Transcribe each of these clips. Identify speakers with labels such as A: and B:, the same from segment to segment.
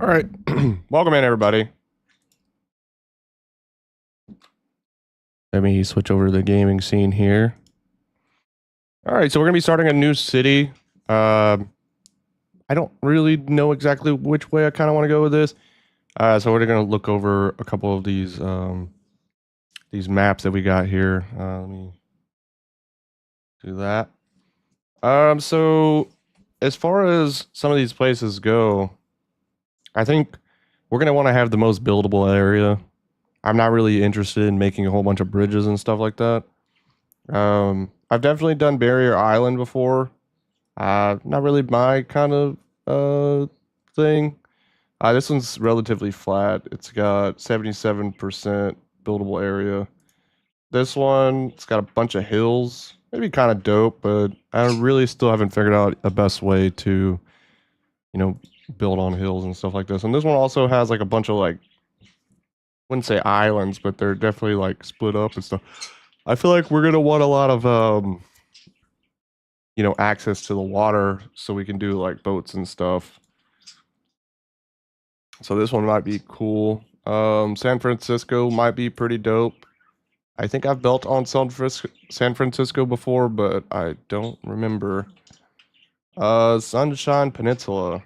A: All right, welcome in everybody. Let me switch over to the gaming scene here. All right, so we're gonna be starting a new city. I don't really know exactly which way I kind of want to go with this. So we're gonna look over a couple of these maps that we got here. Let me do that. So as far as some of these places go, I think we're gonna want to have the most buildable area. I'm not really interested in making a whole bunch of bridges and stuff like that. I've definitely done Barrier Island before. Not really my kind of thing. This one's relatively flat. It's got 77% buildable area. This one, it's got a bunch of hills. Maybe kind of dope, but I really still haven't figured out a best way to, you know, build on hills and stuff like this. And this one also has like a bunch of like, wouldn't say islands, but they're definitely like split up and stuff. I feel like we're gonna want a lot of access to the water so we can do like boats and stuff. So this one might be cool. San Francisco might be pretty dope. I think I've built on San Francisco before, but I don't remember. Sunshine Peninsula.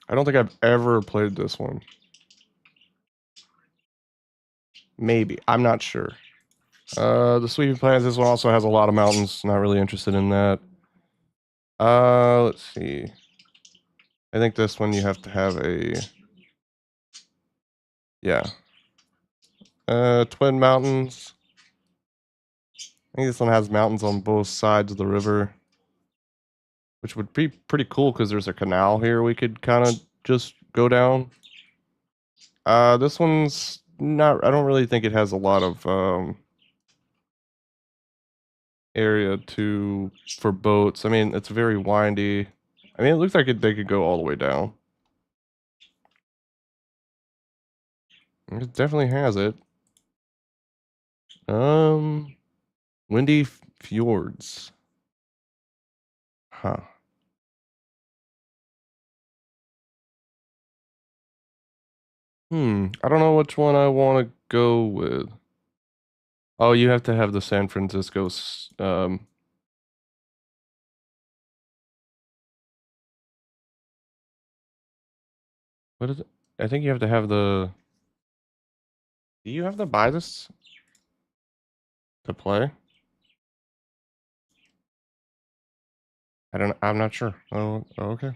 A: I don't think I've ever played this one. Maybe. I'm not sure. The Sweeping Plains, this one also has a lot of mountains. Not really interested in that. Let's see. I think this one you have to have a... Yeah. Twin Mountains. I think this one has mountains on both sides of the river, which would be pretty cool because there's a canal here we could kind of just go down. This one's not, I don't really think it has a lot of area for boats. I mean, it's very windy. I mean, it looks like they could go all the way down. It definitely has it. Windy fjords. Huh. I don't know which one I want to go with. Oh, you have to have the San Francisco. What is it? I think you have to have the. Do you have to buy this to play? I'm not sure. Oh, okay.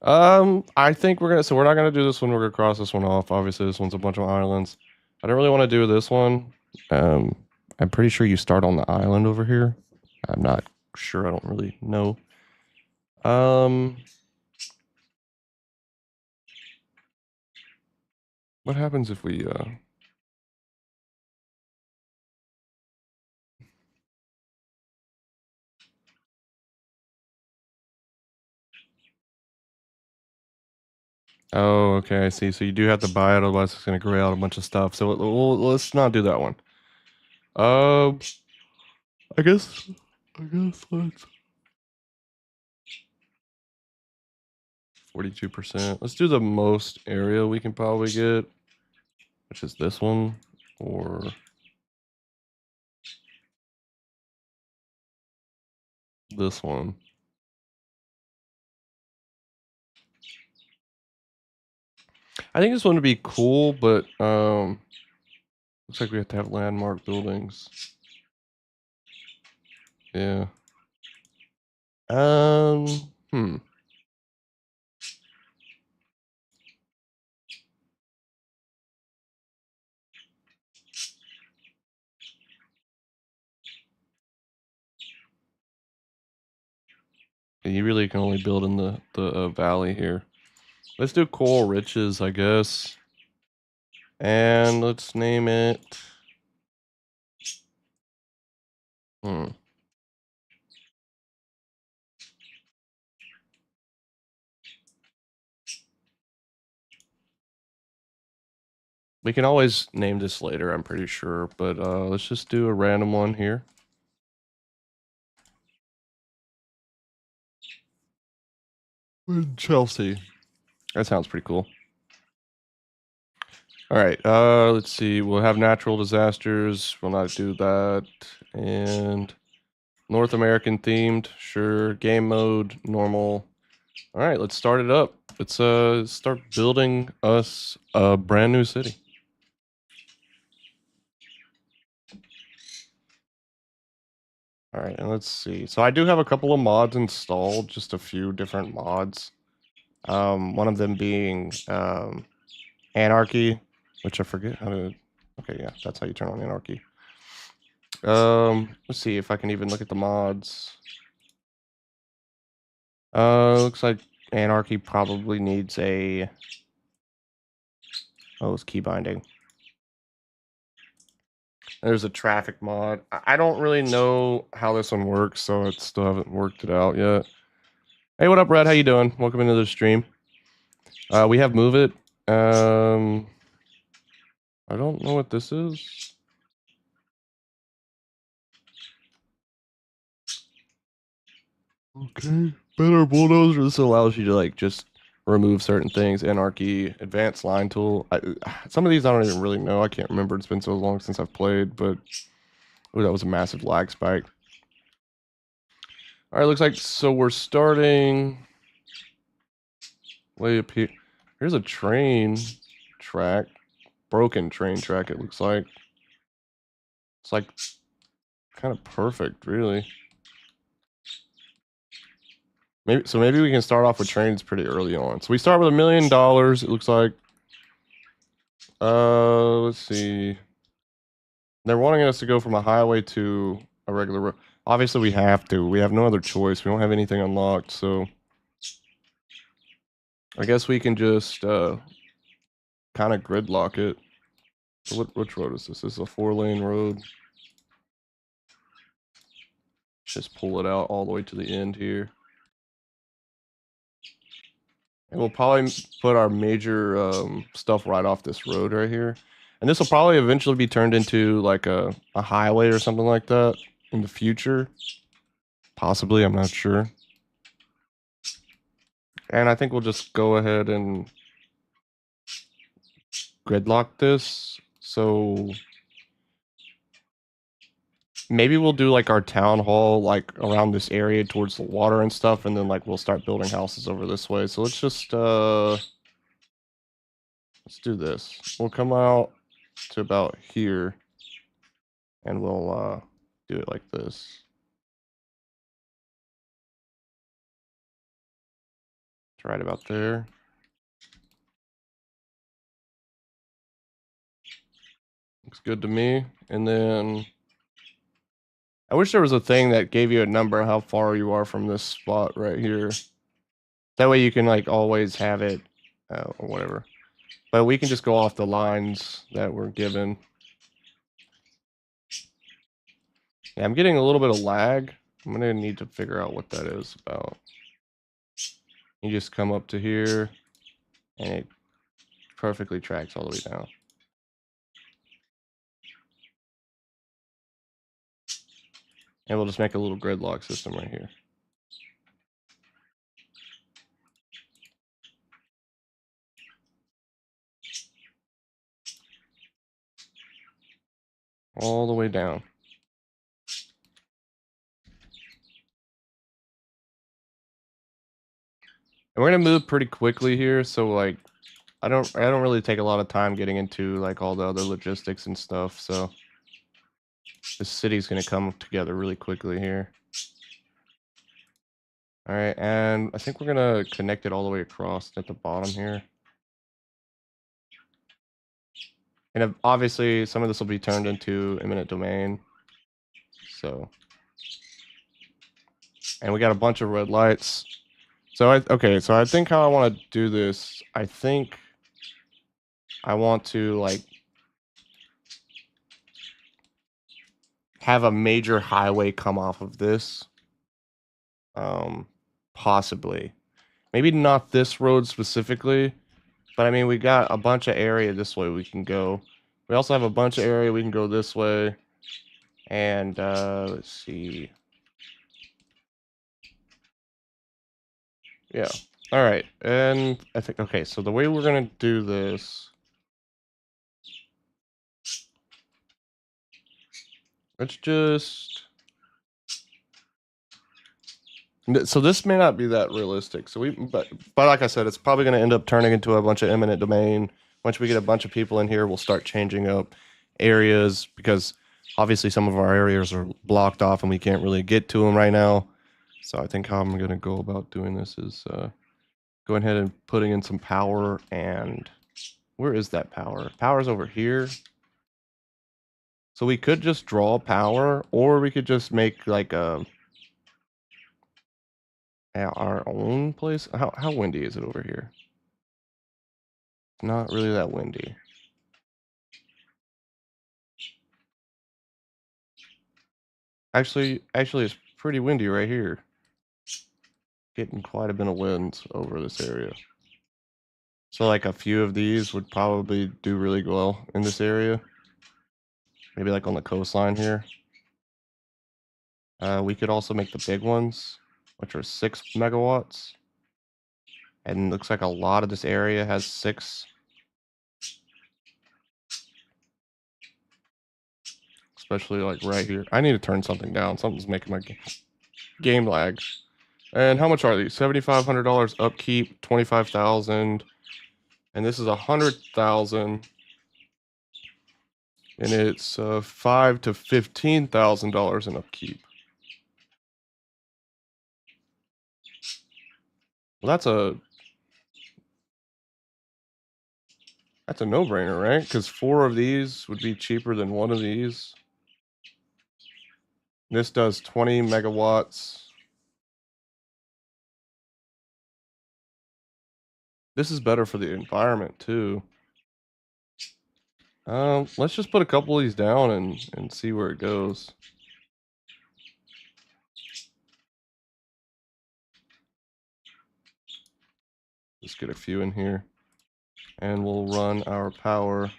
A: I think we're not gonna do this one. We're gonna cross this one off. Obviously, this one's a bunch of islands. I don't really want to do this one. Um, I'm pretty sure you start on the island over here. I'm not sure. I don't really know. Um, what happens if we Oh, okay, I see. So you do have to buy it, otherwise it's gonna gray out a bunch of stuff. So let's not do that one. Um, I guess let's 42%. Let's do the most area we can probably get, which is this one, or this one. I think this one would be cool, but looks like we have to have landmark buildings. Yeah. Hmm. You really can only build in the valley here. Let's do Coral Riches, I guess. And let's name it. Hmm. We can always name this later, I'm pretty sure, but let's just do a random one here. Chelsea. That sounds pretty cool. All right, let's see. We'll have natural disasters. We'll not do that. And North American themed, sure. Game mode, normal. All right, let's start it up. Let's start building us a brand new city. All right, and let's see. So I do have a couple of mods installed, just a few different mods. One of them being Anarchy, which I forget how to. Okay, yeah, that's how you turn on Anarchy. Let's see if I can even look at the mods. Looks like Anarchy probably needs a. Oh, it's key binding. There's a traffic mod. I don't really know how this one works, so I still haven't worked it out yet. Hey, what up, Brad? How you doing? Welcome into the stream. We have Move It. I don't know what this is. Okay. Better bulldozer. This allows you to like just remove certain things. Anarchy, advanced line tool. Some of these I don't even really know. I can't remember. It's been so long since I've played, but ooh, that was a massive lag spike. All right, looks like so we're starting way up here. Here's a train track, broken train track. It looks like it's like kind of perfect, really. Maybe we can start off with trains pretty early on. So we start with $1 million. It looks like. Let's see. They're wanting us to go from a highway to a regular road. Obviously, we have to. We have no other choice. We don't have anything unlocked, so I guess we can just kind of gridlock it. So which road is this? This is a 4-lane road. Just pull it out all the way to the end here. And we'll probably put our major stuff right off this road right here. And this will probably eventually be turned into like a highway or something like that in the future. Possibly, I'm not sure. And I think we'll just go ahead and gridlock this. So maybe we'll do like our town hall like around this area towards the water and stuff, and then like we'll start building houses over this way. So let's just let's do this. We'll come out to about here and we'll do it like this. It's right about there. Looks good to me. And then I wish there was a thing that gave you a number how far you are from this spot right here. That way you can like always have it or whatever. But we can just go off the lines that we're given. Yeah, I'm getting a little bit of lag. I'm gonna need to figure out what that is about. You just come up to here and it perfectly tracks all the way down. And we'll just make a little gridlock system right here. All the way down. And we're gonna move pretty quickly here, so like I don't really take a lot of time getting into like all the other logistics and stuff, so this city's gonna come together really quickly here. All right, and I think we're gonna connect it all the way across at the bottom here. And obviously some of this will be turned into eminent domain. So, and we got a bunch of red lights. So okay, so I think how I want to do this, I think I want to like have a major highway come off of this. Possibly. Maybe not this road specifically, but I mean we got a bunch of area this way we can go. We also have a bunch of area we can go this way. And let's see. Yeah. All right, and I think okay. So the way we're gonna do this, let's just. So this may not be that realistic. But like I said, it's probably going to end up turning into a bunch of eminent domain. Once we get a bunch of people in here, we'll start changing up areas because obviously some of our areas are blocked off and we can't really get to them right now. So I think how I'm going to go about doing this is going ahead and putting in some power. And where is that power? Power's over here. So we could just draw power, or we could just make like our own place. How windy is it over here? Not really that windy. Actually, it's pretty windy right here. Getting quite a bit of winds over this area. So like a few of these would probably do really well in this area. Maybe like on the coastline here. We could also make the big ones, which are 6 megawatts. And looks like a lot of this area has 6. Especially like right here. I need to turn something down. Something's making my game lag. And how much are these? $7,500 upkeep, 25,000. And this is 100,000. And it's $5,000 to $15,000 in upkeep. Well, that's a no-brainer, right? Because 4 of these would be cheaper than 1 of these. This does 20 megawatts. This is better for the environment too. Let's just put a couple of these down and see where it goes. Just get a few in here. And we'll run our power.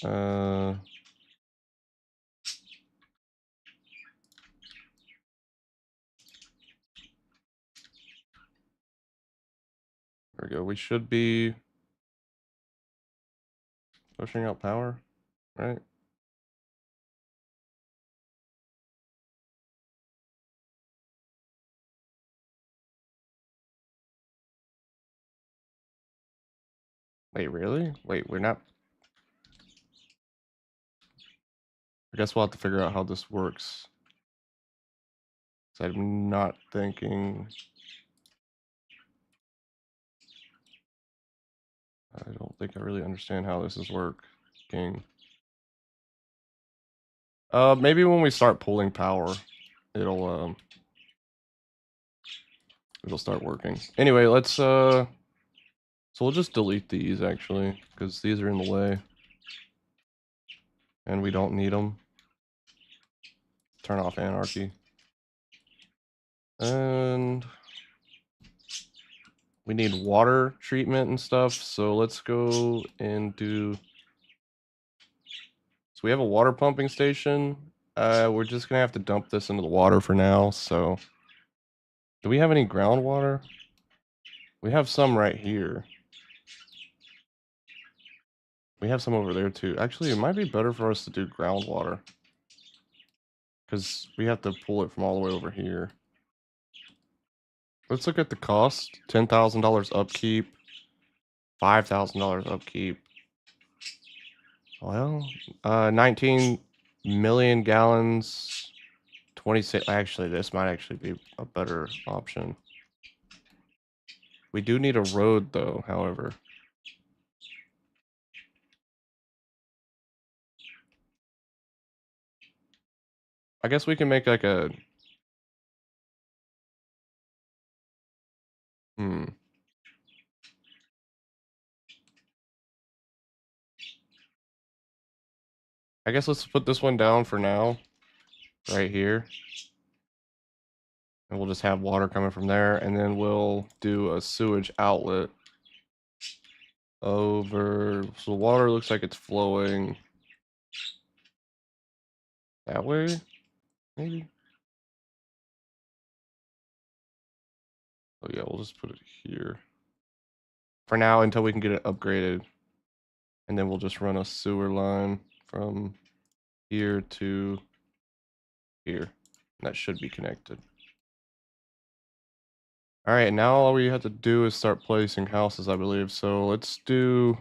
A: There we go. We should be pushing out power, right? Wait, really? Wait, we're not. I guess we'll have to figure out how this works. So I'm not thinking. I don't think I really understand how this is working. Maybe when we start pulling power, it'll it'll start working. Anyway, let's so we'll just delete these actually because these are in the way, and we don't need them. Turn off anarchy, and we need water treatment and stuff. So let's go and do. So we have a water pumping station. We're just gonna have to dump this into the water for now. So, do we have any groundwater? We have some right here. We have some over there too. Actually, it might be better for us to do groundwater because we have to pull it from all the way over here. Let's look at the cost. $10,000 upkeep, $5,000 upkeep. Well, 19 million gallons, 26. Actually, this might actually be a better option. We do need a road though, however. I guess we can make like a. Hmm. I guess let's put this one down for now, right here. And we'll just have water coming from there, and then we'll do a sewage outlet over. So the water looks like it's flowing that way, maybe. Oh yeah, we'll just put it here for now until we can get it upgraded, and then we'll just run a sewer line from here to here. That should be connected. All right, now all we have to do is start placing houses, I believe. So let's do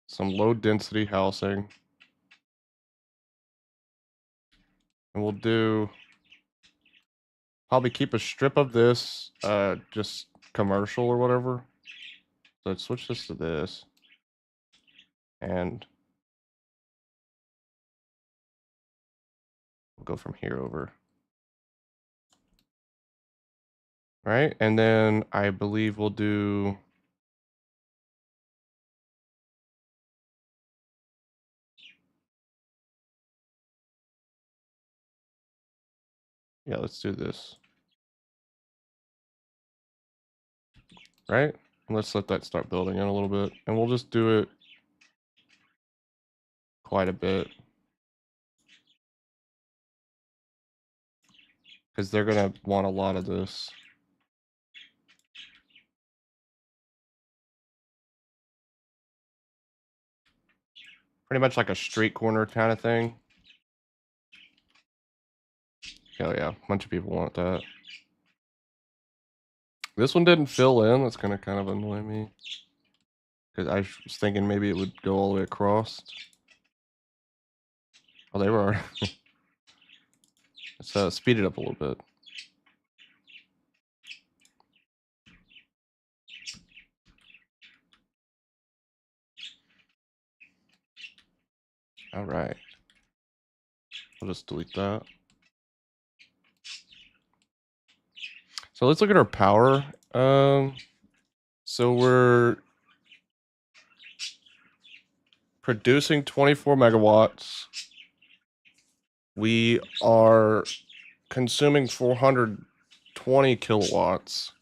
A: some low density housing. And we'll do probably keep a strip of this, just commercial or whatever. So let's switch this to this. And we'll go from here over. Right? And then I believe we'll do yeah, let's do this. Right? Let's let that start building in a little bit. And we'll just do it quite a bit. Because they're going to want a lot of this. Pretty much like a street corner kind of thing. Oh yeah, a bunch of people want that. This one didn't fill in. That's going to kind of annoy me. Because I was thinking maybe it would go all the way across. Oh, they were. Let's speed it up a little bit. All right. I'll just delete that. So let's look at our power. So we're producing 24 megawatts. We are consuming 420 kilowatts.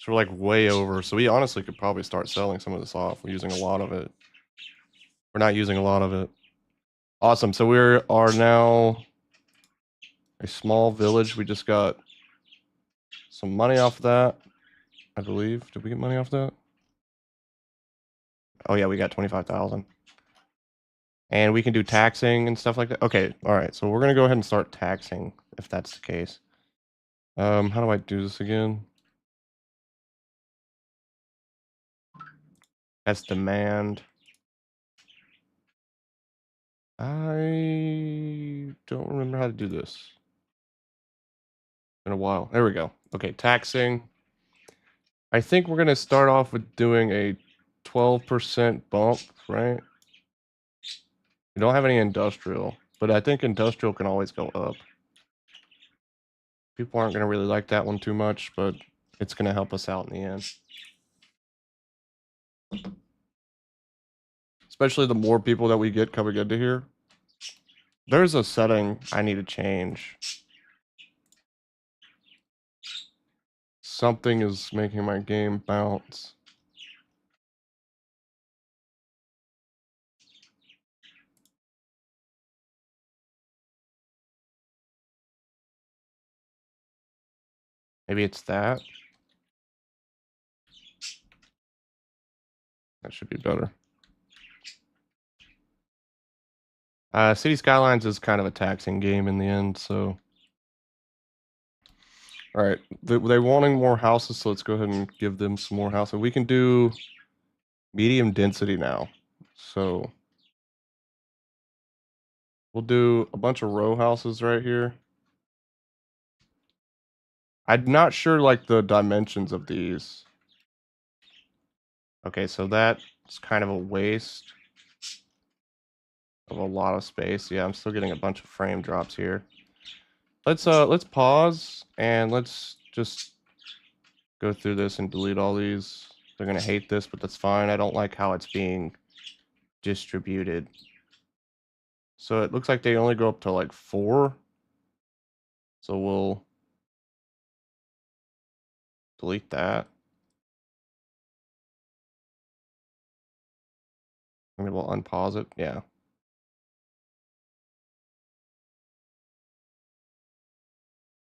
A: So we're like way over. So we honestly could probably start selling some of this off. We're using a lot of it. We're not using a lot of it. Awesome. So we are now a small village. We just got some money off that, I believe. Did we get money off that? Oh yeah, we got 25,000. And we can do taxing and stuff like that. Okay, all right. So we're gonna go ahead and start taxing if that's the case. How do I do this again? That's demand. I don't remember how to do this. In a while. There we go. Okay, taxing. I think we're gonna start off with doing a 12% bump, right? We don't have any industrial, but I think industrial can always go up. People aren't gonna really like that one too much, but it's gonna help us out in the end. Especially the more people that we get coming into here. There's a setting I need to change. Something is making my game bounce. Maybe it's that. That should be better. City Skylines is kind of a taxing game in the end, so. All right, they're wanting more houses, so let's go ahead and give them some more houses. We can do medium density now, so we'll do a bunch of row houses right here. I'm not sure like the dimensions of these. Okay, so that's kind of a waste of a lot of space. Yeah, I'm still getting a bunch of frame drops here. Let's pause and let's just go through this and delete all these. They're gonna hate this, but that's fine. I don't like how it's being distributed. So it looks like they only go up to like 4. So we'll delete that. And we'll unpause it. Yeah.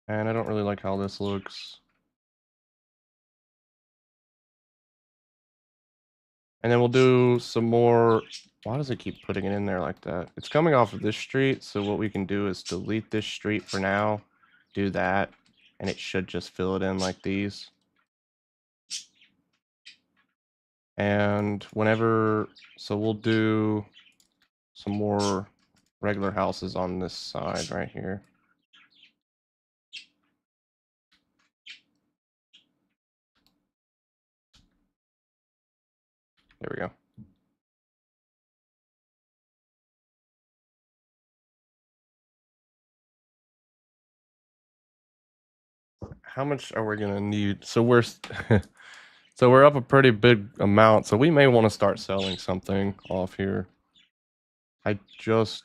A: And I don't really like how this looks. And then we'll do some more. Why does it keep putting it in there like that? It's coming off of this street, so what we can do is delete this street for now, do that, and it should just fill it in like these. And whenever, so we'll do some more regular houses on this side right here. There we go. How much are we gonna need? So we're so we're up a pretty big amount. So we may want to start selling something off here. I just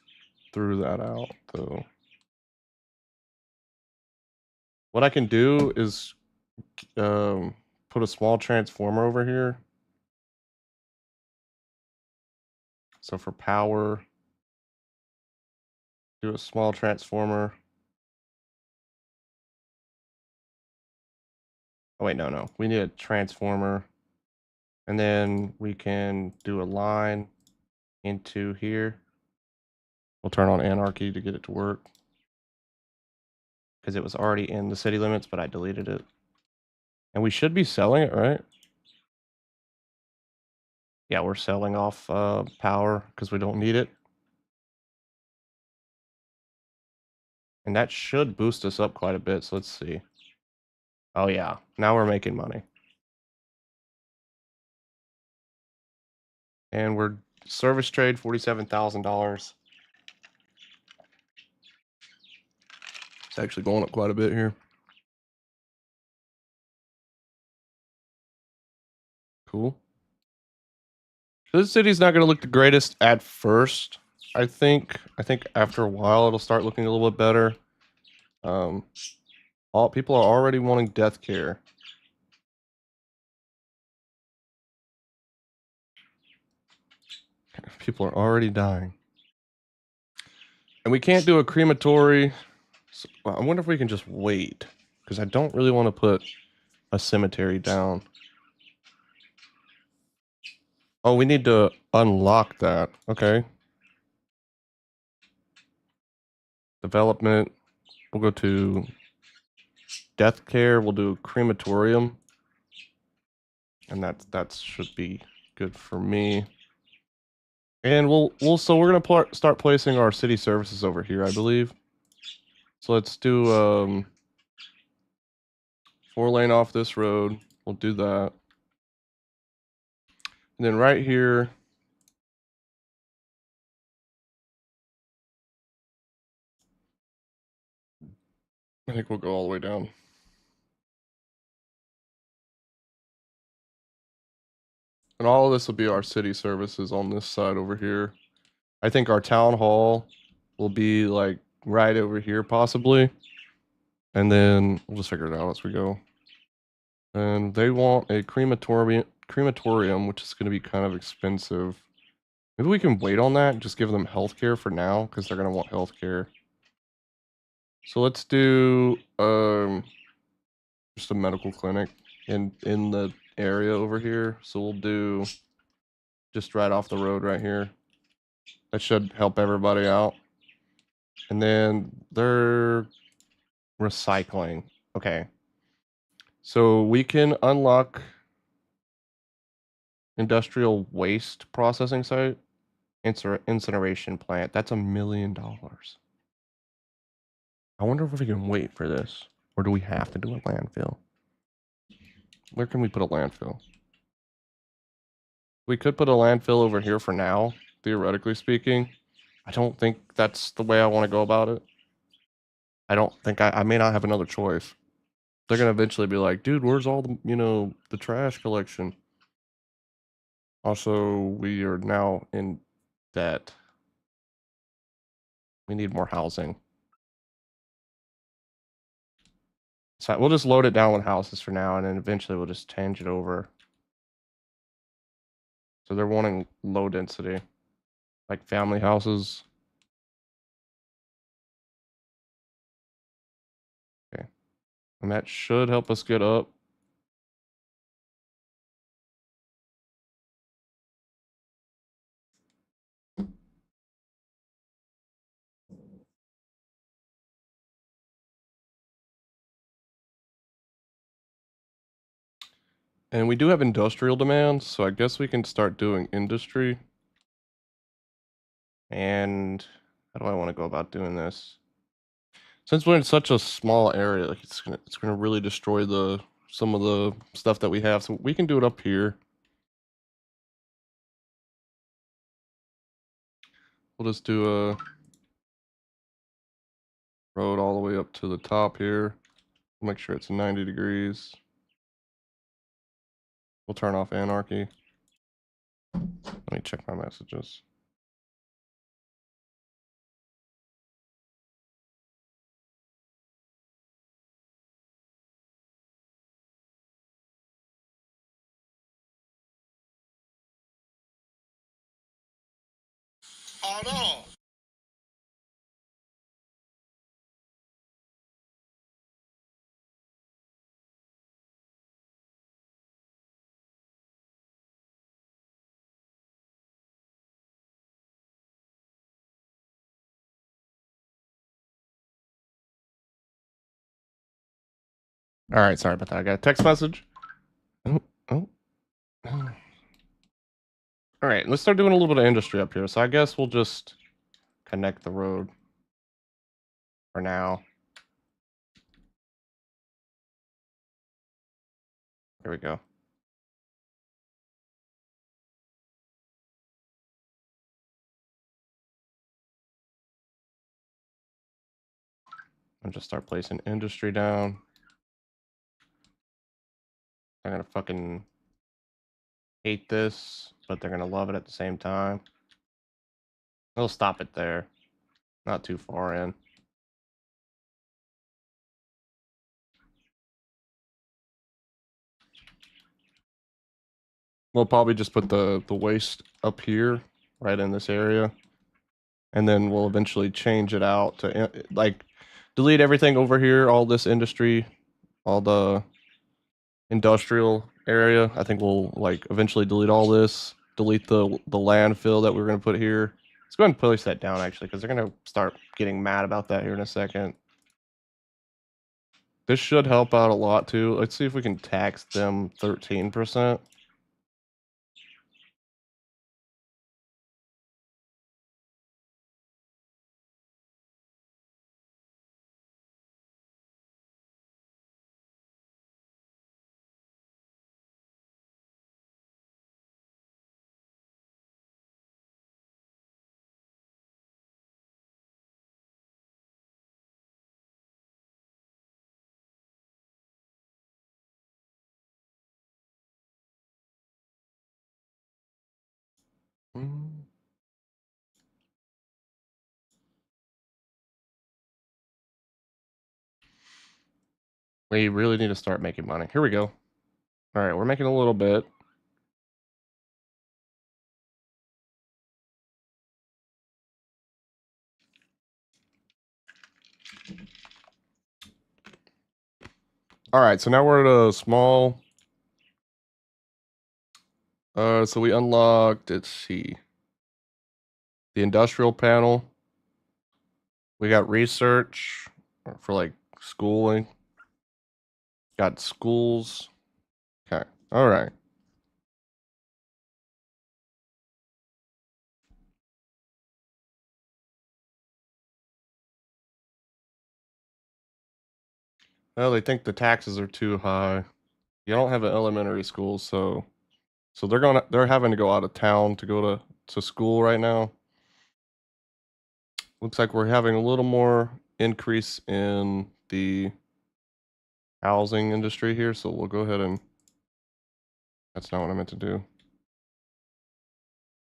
A: threw that out though. What I can do is put a small transformer over here. So for power, do a small transformer. Oh wait, no. We need a transformer. And then we can do a line into here. We'll turn on anarchy to get it to work. Because it was already in the city limits, but I deleted it. And we should be selling it, right? Yeah, we're selling off power because we don't need it. And that should boost us up quite a bit. So let's see. Oh yeah, now we're making money. And we're service trade $47,000. It's actually going up quite a bit here. Cool. So this city's not going to look the greatest at first. I think after a while it'll start looking a little bit better. All people are already wanting death care. People are already dying. And we can't do a crematory. So I wonder if we can just wait, because I don't really want to put a cemetery down. Oh, we need to unlock that. Okay. Development. We'll go to death care. We'll do crematorium. And that should be good for me. And so we're gonna start placing our city services over here, I believe. So let's do 4-lane off this road. We'll do that. And then right here, I think we'll go all the way down. And all of this will be our city services on this side over here. I think our town hall will be like right over here possibly. And then we'll just figure it out as we go. And they want a crematorium, which is going to be kind of expensive. Maybe we can wait on that and just give them healthcare for now, because they're going to want healthcare. So let's do just a medical clinic in the area over here. So we'll do just right off the road right here. That should help everybody out. And then they're recycling. Okay. So we can unlock industrial waste processing site, incineration plant. That's $1 million. I wonder if we can wait for this, or do we have to do a landfill? Where can we put a landfill? We could put a landfill over here for now, theoretically speaking. I don't think that's the way I want to go about it. I don't think I may not have another choice. They're gonna eventually be like, dude, where's all the the trash collection? Also, we are now in debt. We need more housing. So we'll just load it down with houses for now, and then eventually we'll just change it over. So they're wanting low density, like family houses. Okay. And that should help us get up. And we do have industrial demands, so I guess we can start doing industry. And how do I want to go about doing this? Since we're in such a small area, like it's gonna really destroy some of the stuff that we have. So we can do it up here. We'll just do a road all the way up to the top here. Make sure it's 90 degrees. We'll turn off anarchy. Let me check my messages. Oh no! All right, sorry about that. I got a text message. Oh, oh. All right, let's start doing a little bit of industry up here. So I guess we'll just connect the road for now. There we go. I'll just start placing industry down. They're gonna fucking hate this, but they're gonna love it at the same time. We'll stop it there. Not too far in. We'll probably just put the waste up here, right in this area. And then we'll eventually change it out to like delete everything over here, all this industry, all the industrial area. I think we'll like eventually delete all this, delete the landfill that we were going to put here. Let's go ahead and place that down actually, because they're going to start getting mad about that here in a second. This should help out a lot too. Let's see if we can tax them 13%. Mm. We really need to start making money. Here we go. All right, we're making a little bit. All right, so now we're at a small. So we unlocked. Let's see. The industrial panel. We got research for like schooling. Got schools. Okay. All right. Well, they think the taxes are too high. You don't have an elementary school, so they're having to go out of town to go to school right now. Looks like we're having a little more increase in the housing industry here, so we'll go ahead and that's not what I meant to do.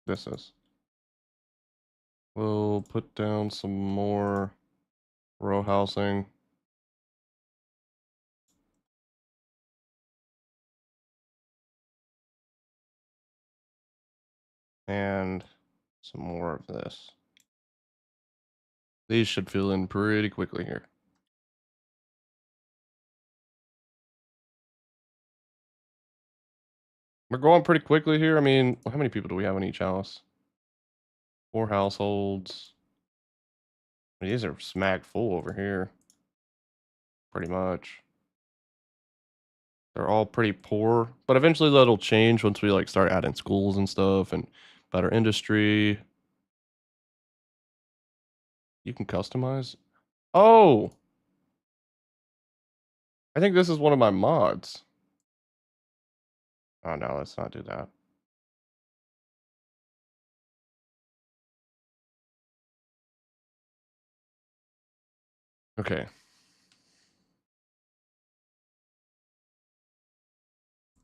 A: This is. We'll put down some more row housing. And some more of this. These should fill in pretty quickly here. We're going pretty quickly here. I mean, how many people do we have in each house? 4 households. These are smack full over here. Pretty much. They're all pretty poor, but eventually that'll change once we like start adding schools and stuff and better industry. You can customize. Oh, I think this is one of my mods. Oh no, let's not do that. Okay.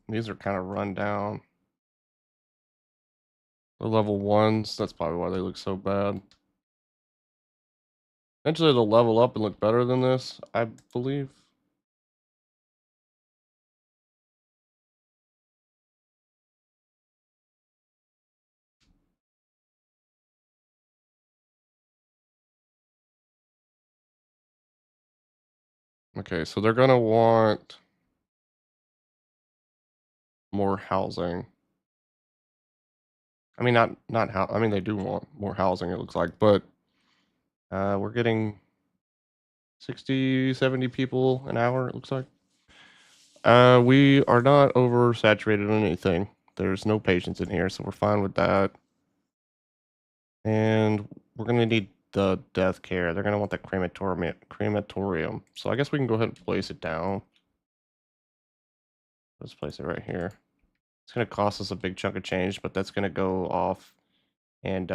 A: These are kind of run down. The level ones, that's probably why they look so bad. Eventually they'll level up and look better than this, I believe. Okay, so they're gonna want more housing. I mean, not how. I mean, they do want more housing. It looks like, but we're getting 60, 70 people an hour. It looks like. We are not oversaturated on anything. There's no patients in here, so we're fine with that. And we're gonna need the death care. They're gonna want the crematorium. So I guess we can go ahead and place it down. Let's place it right here. It's gonna cost us a big chunk of change, but that's gonna go off and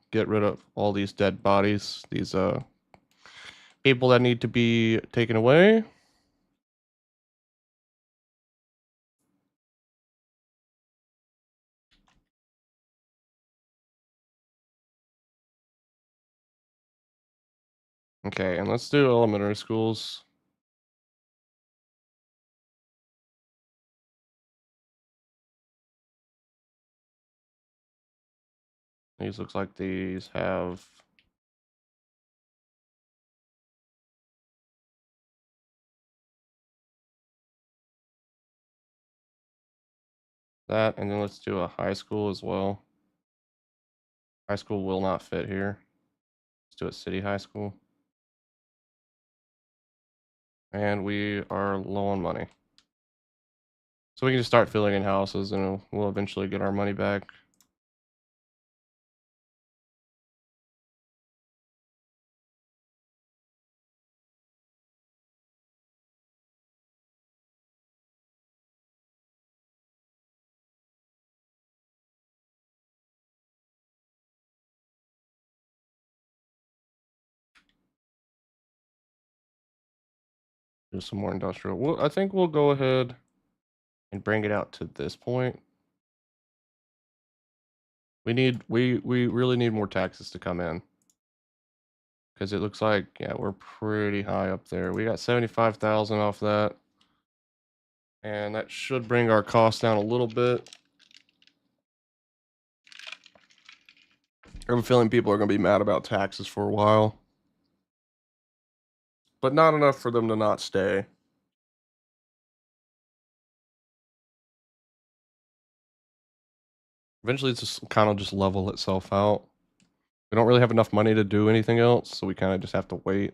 A: get rid of all these dead bodies. These people that need to be taken away. Okay, and let's do elementary schools. These looks like these have that, and then let's do a high school as well. High school will not fit here. Let's do a city high school. And we are low on money. So we can just start filling in houses and we'll eventually get our money back. Do some more industrial. Well, I think we'll go ahead and bring it out to this point. We really need more taxes to come in. Because it looks like, yeah, we're pretty high up there. We got 75,000 off that. And that should bring our costs down a little bit. I have a feeling people are going to be mad about taxes for a while. But not enough for them to not stay. Eventually, it's just kind of just level itself out. We don't really have enough money to do anything else, so we kind of just have to wait.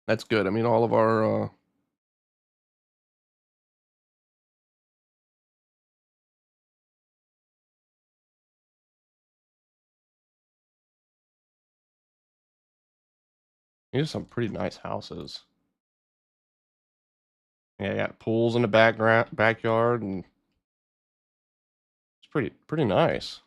A: That's good. I mean, all of our these are some pretty nice houses. Yeah, got pools in the backyard, and it's pretty nice.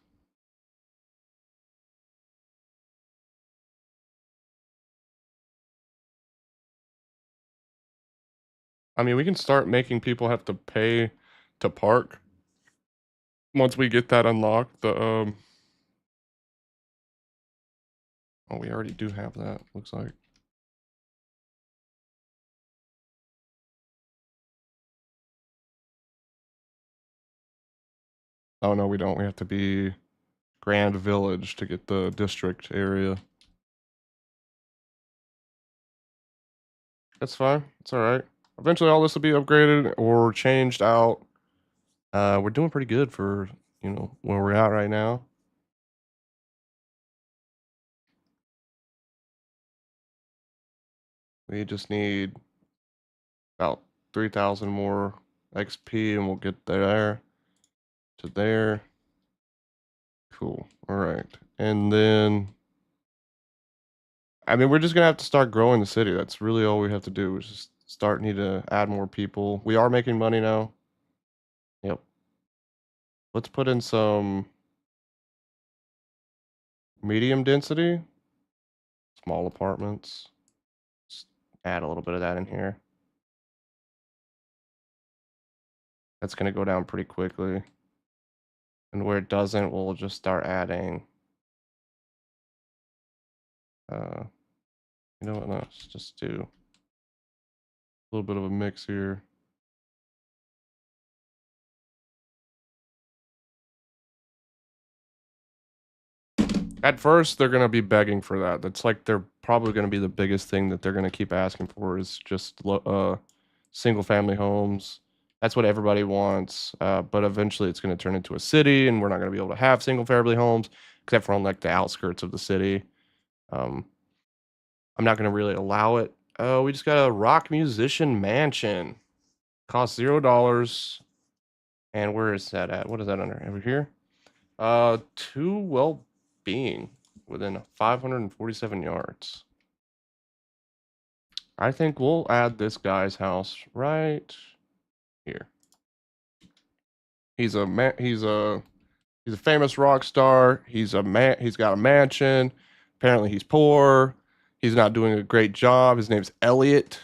A: I mean, we can start making people have to pay to park once we get that unlocked. Oh, we already do have that. Looks like. Oh no, we don't. We have to be Grand Village to get the district area. That's fine. It's all right. Eventually, all this will be upgraded or changed out. We're doing pretty good for you know, where we're at right now. We just need about 3,000 more XP and we'll get there to there. Cool. All right. And then, I mean, we're just gonna have to start growing the city. That's really all we have to do is just need to add more people. We are making money now. Yep. Let's put in some medium density, small apartments. Just add a little bit of that in here. That's gonna go down pretty quickly. And where it doesn't, we'll just start adding. You know what? No, let's just do a little bit of a mix here. At first, they're gonna be begging for that. That's like they're probably gonna be the biggest thing that they're gonna keep asking for is just single family homes. That's what everybody wants. But eventually, it's gonna turn into a city, and we're not gonna be able to have single family homes except for on like the outskirts of the city. Um, I'm not gonna really allow it. Oh, we just got a rock musician mansion. Costs $0. And where is that at? What is that under? Over here? Two well-being within 547 yards. I think we'll add this guy's house right here. He's a famous rock star. He's got a mansion. Apparently he's poor. He's not doing a great job. His name's Elliot.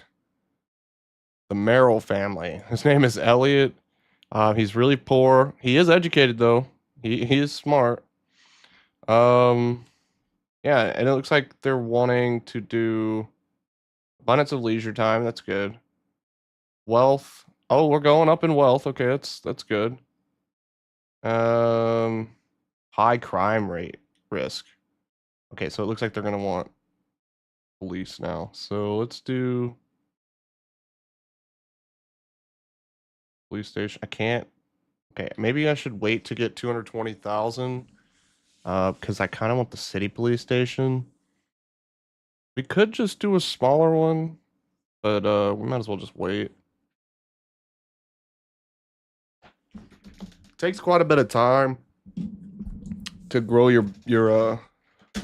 A: The Merrill family. His name is Elliot. He's really poor. He is educated though. He is smart. Yeah, and it looks like they're wanting to do abundance of leisure time. That's good. Wealth. Oh, we're going up in wealth. Okay, that's good. Um, high crime rate risk. Okay, so it looks like they're gonna want police now. So let's do police station. I can't. Okay, maybe I should wait to get 220,000. Because I kind of want the city police station. We could just do a smaller one, but we might as well just wait. Takes quite a bit of time to grow your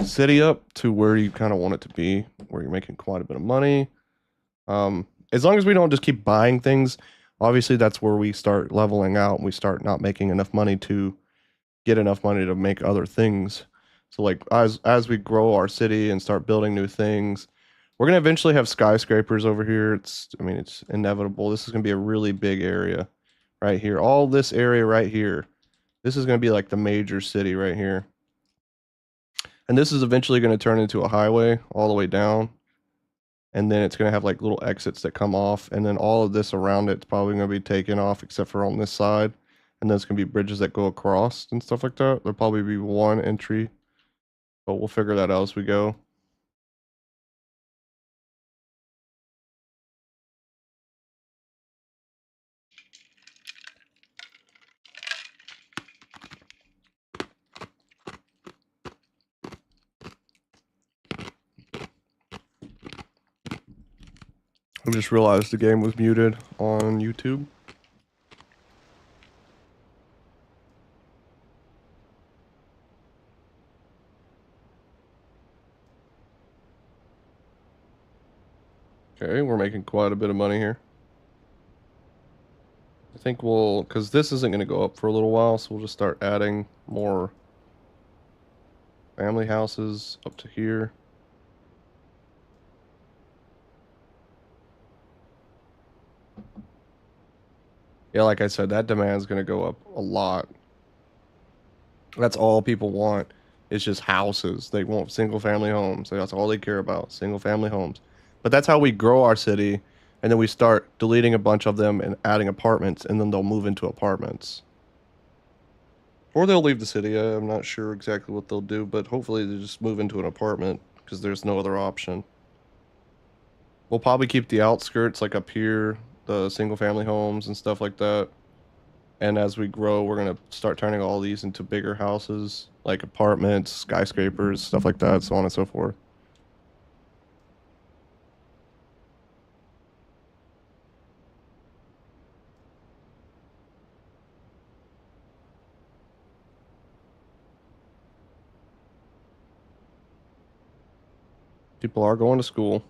A: city up to where you kind of want it to be, where you're making quite a bit of money. As long as we don't just keep buying things, obviously that's where we start leveling out and we start not making enough money to get enough money to make other things. So like as we grow our city and start building new things, we're gonna eventually have skyscrapers over here. I mean, it's inevitable. This is gonna be a really big area right here. All this area right here. This is gonna be like the major city right here. And this is eventually gonna turn into a highway all the way down. And then it's gonna have like little exits that come off, and then all of this around it's probably gonna be taken off except for on this side. And there's gonna be bridges that go across and stuff like that. There'll probably be one entry, but we'll figure that out as we go. I just realized the game was muted on YouTube. Okay, we're making quite a bit of money here. I think because this isn't going to go up for a little while, so we'll just start adding more family houses up to here. Yeah, like I said, that demand's going to go up a lot. That's all people want. It's just houses. They want single family homes. That's all they care about, single family homes. But that's how we grow our city, and then we start deleting a bunch of them and adding apartments, and then they'll move into apartments. Or they'll leave the city. I'm not sure exactly what they'll do, but hopefully they just move into an apartment because there's no other option. We'll probably keep the outskirts like up here, the single family homes and stuff like that. And as we grow, we're gonna start turning all these into bigger houses, like apartments, skyscrapers, stuff like that, so on and so forth. People are going to school.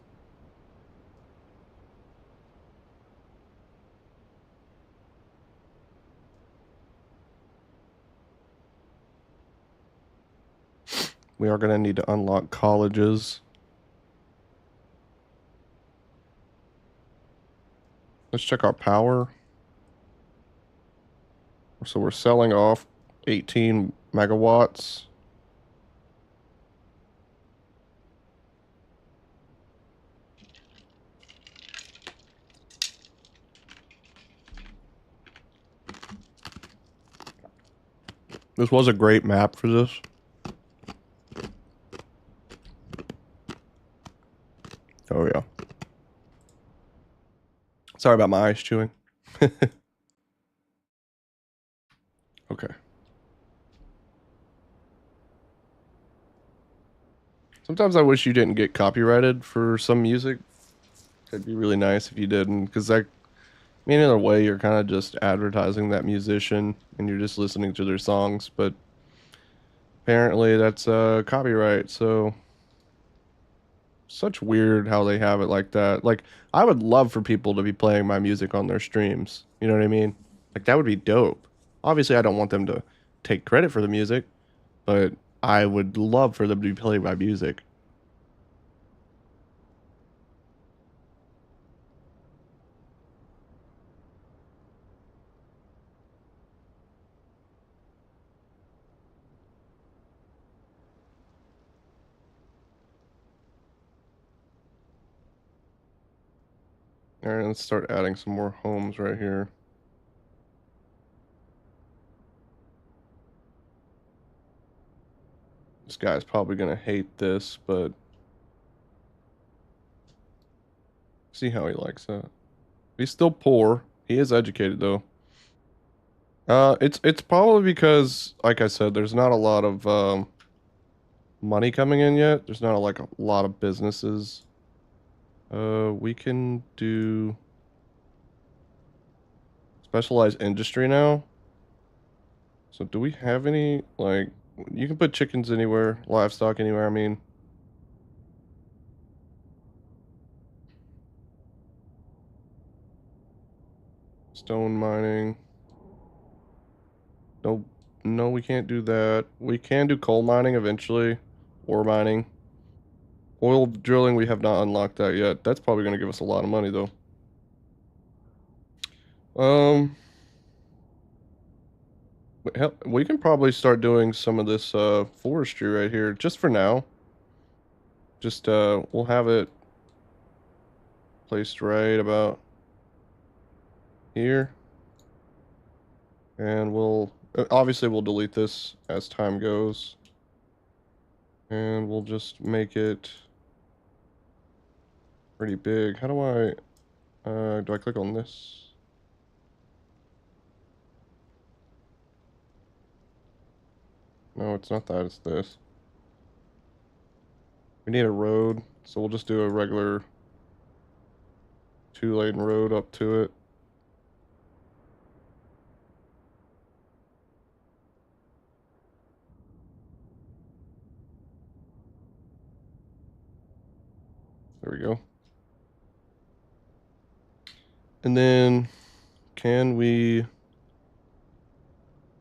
A: We are gonna need to unlock colleges. Let's check our power. So we're selling off 18 megawatts. This was a great map for this. Oh yeah. Sorry about my ice chewing. Okay. Sometimes I wish you didn't get copyrighted for some music. It'd be really nice if you didn't, because I mean, in a way, you're kind of just advertising that musician and you're just listening to their songs, but apparently that's copyright, so such weird how they have it like that. Like, I would love for people to be playing my music on their streams. You know what I mean? Like, that would be dope. Obviously, I don't want them to take credit for the music, but I would love for them to be playing my music. All right, let's start adding some more homes right here. This guy's probably gonna hate this, but see how he likes that. He's still poor. He is educated though. It's probably because, like I said, there's not a lot of money coming in yet. There's not like a lot of businesses. We can do specialized industry now. So do we have any, like, you can put chickens anywhere, livestock anywhere, I mean. Stone mining. No, no, we can't do that. We can do coal mining eventually. Ore mining. Oil drilling, we have not unlocked that yet. That's probably going to give us a lot of money, though. Um, hell, we can probably start doing some of this forestry right here, just for now. Just, we'll have it placed right about here. And we'll, obviously we'll delete this as time goes. And we'll just make it pretty big. How do I click on this? No, it's not that, it's this. We need a road, so we'll just do a regular 2-lane road up to it. There we go. And then can we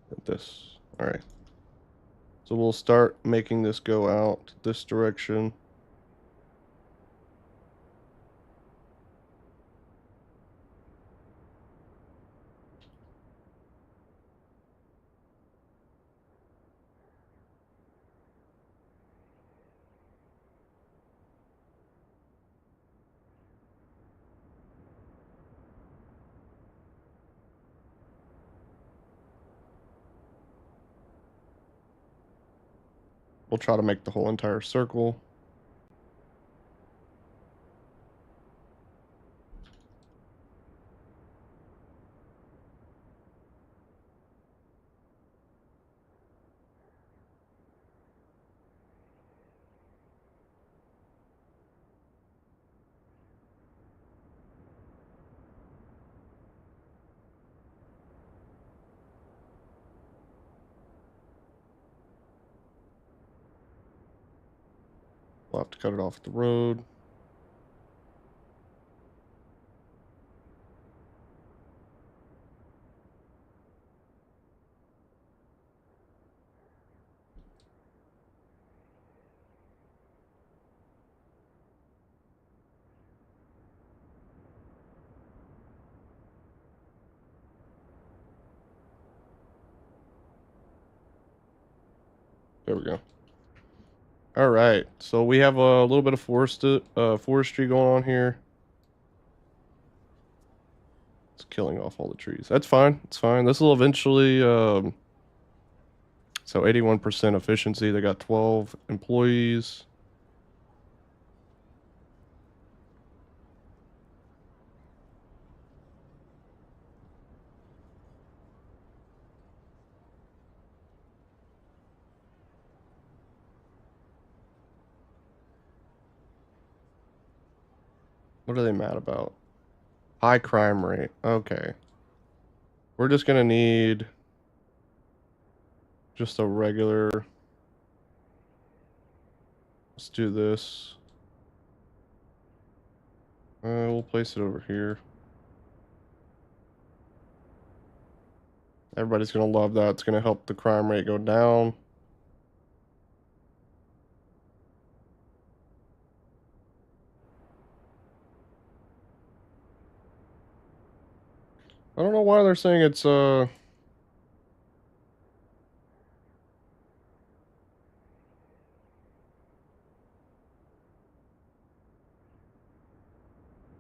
A: hit this? All right. So we'll start making this go out this direction. We'll try to make the whole entire circle. We'll have to cut it off at the road. There we go. All right, so we have a little bit of forestry going on here. It's killing off all the trees. That's fine. It's fine. This will eventually. So 81% efficiency. They got 12 employees. What are they mad about? High crime rate. Okay. We're just gonna need just a regular. Let's do this. We'll place it over here. Everybody's gonna love that. It's gonna help the crime rate go down. I don't know why they're saying it's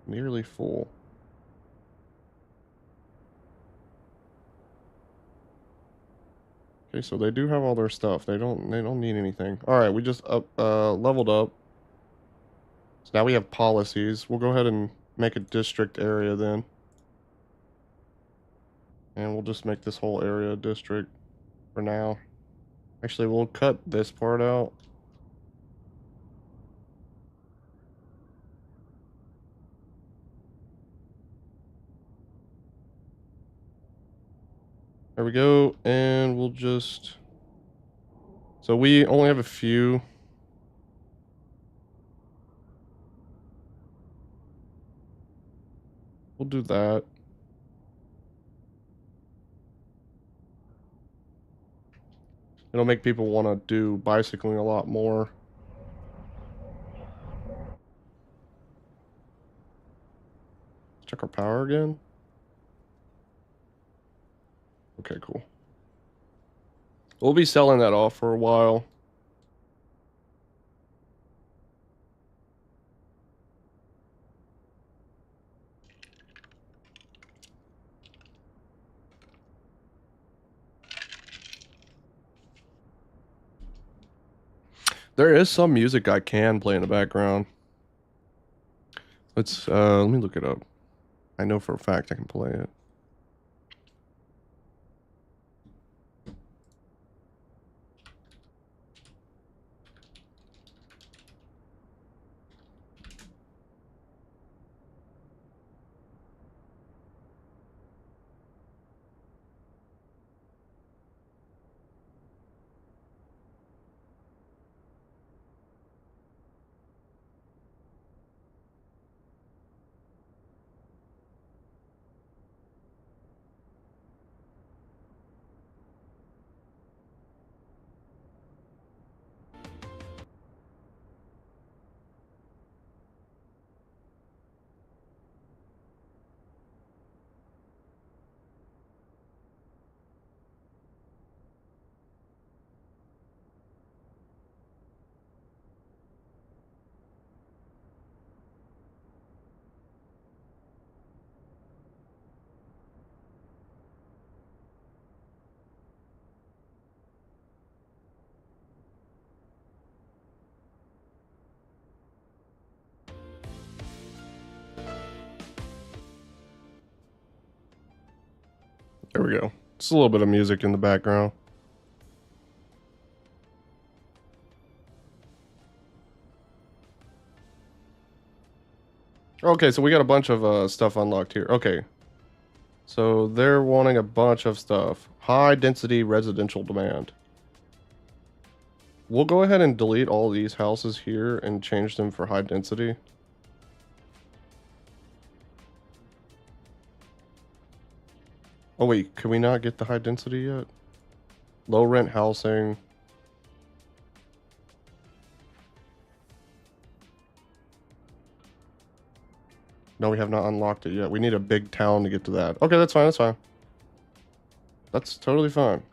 A: nearly full. Okay, so they do have all their stuff. They don't need anything. All right, we just leveled up. So now we have policies. We'll go ahead and make a district area then. And we'll just make this whole area a district for now. Actually, we'll cut this part out. There we go, and we'll just... So we only have a few. We'll do that. It'll make people want to do bicycling a lot more. Check our power again. Okay, cool. We'll be selling that off for a while. There is some music I can play in the background. Let me look it up. I know for a fact I can play it. There we go. Just a little bit of music in the background. Okay, so we got a bunch of stuff unlocked here. Okay. So they're wanting a bunch of stuff. High density residential demand. We'll go ahead and delete all these houses here and change them for high density. Oh wait, can we not get the high density yet? Low rent housing. No, we have not unlocked it yet. We need a big town to get to that. Okay, that's fine, that's fine. That's totally fine.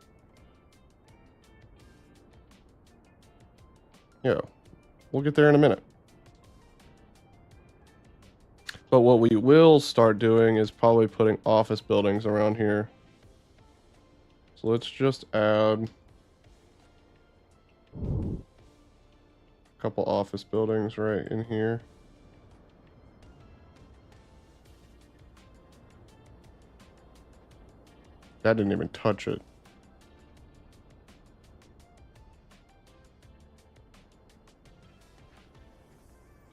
A: Yeah, we'll get there in a minute. But what we will start doing is probably putting office buildings around here. So let's just add a couple office buildings right in here. That didn't even touch it.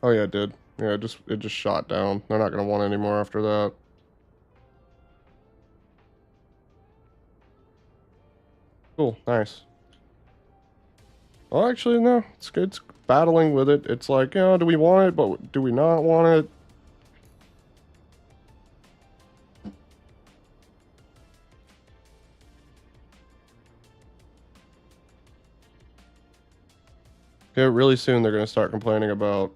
A: Oh yeah, it did. Yeah, it just shot down. They're not gonna want any more after that. Cool, nice. Well, actually, no. It's good. It's battling with it. It's like, do we want it, but do we not want it? Yeah, really soon they're gonna start complaining about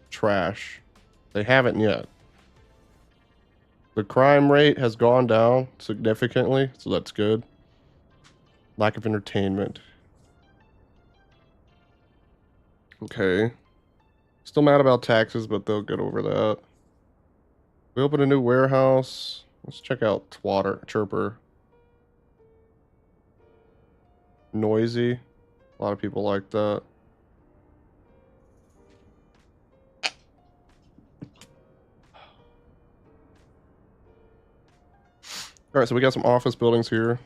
A: trash. They haven't yet. The crime rate has gone down significantly, so that's good. Lack of entertainment. Okay. Still mad about taxes, but they'll get over that. We opened a new warehouse. Let's check out Twatter, Chirper. Noisy. A lot of people like that. All right, so we got some office buildings here.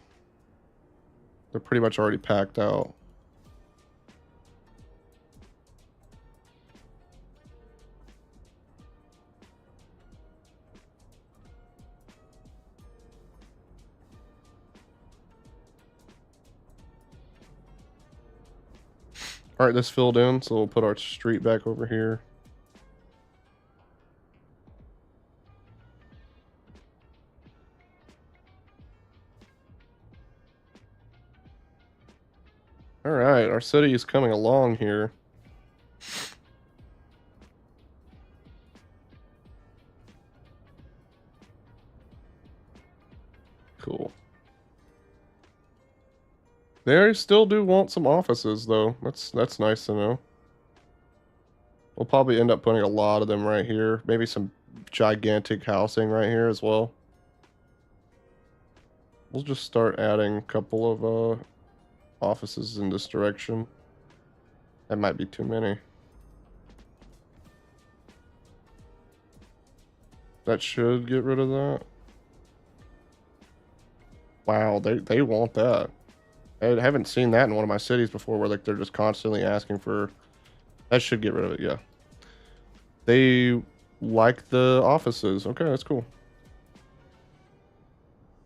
A: They're pretty much already packed out. All right, this filled in, so we'll put our street back over here. All right, our city is coming along here. Cool. They still do want some offices, though. That's nice to know. We'll probably end up putting a lot of them right here. Maybe some gigantic housing right here as well. We'll just start adding a couple of offices in this direction. That might be too many. That should get rid of that. Wow, they want that. I haven't seen that in one of my cities before where like they're just constantly asking for. That should get rid of it, yeah. They like the offices. Okay, that's cool.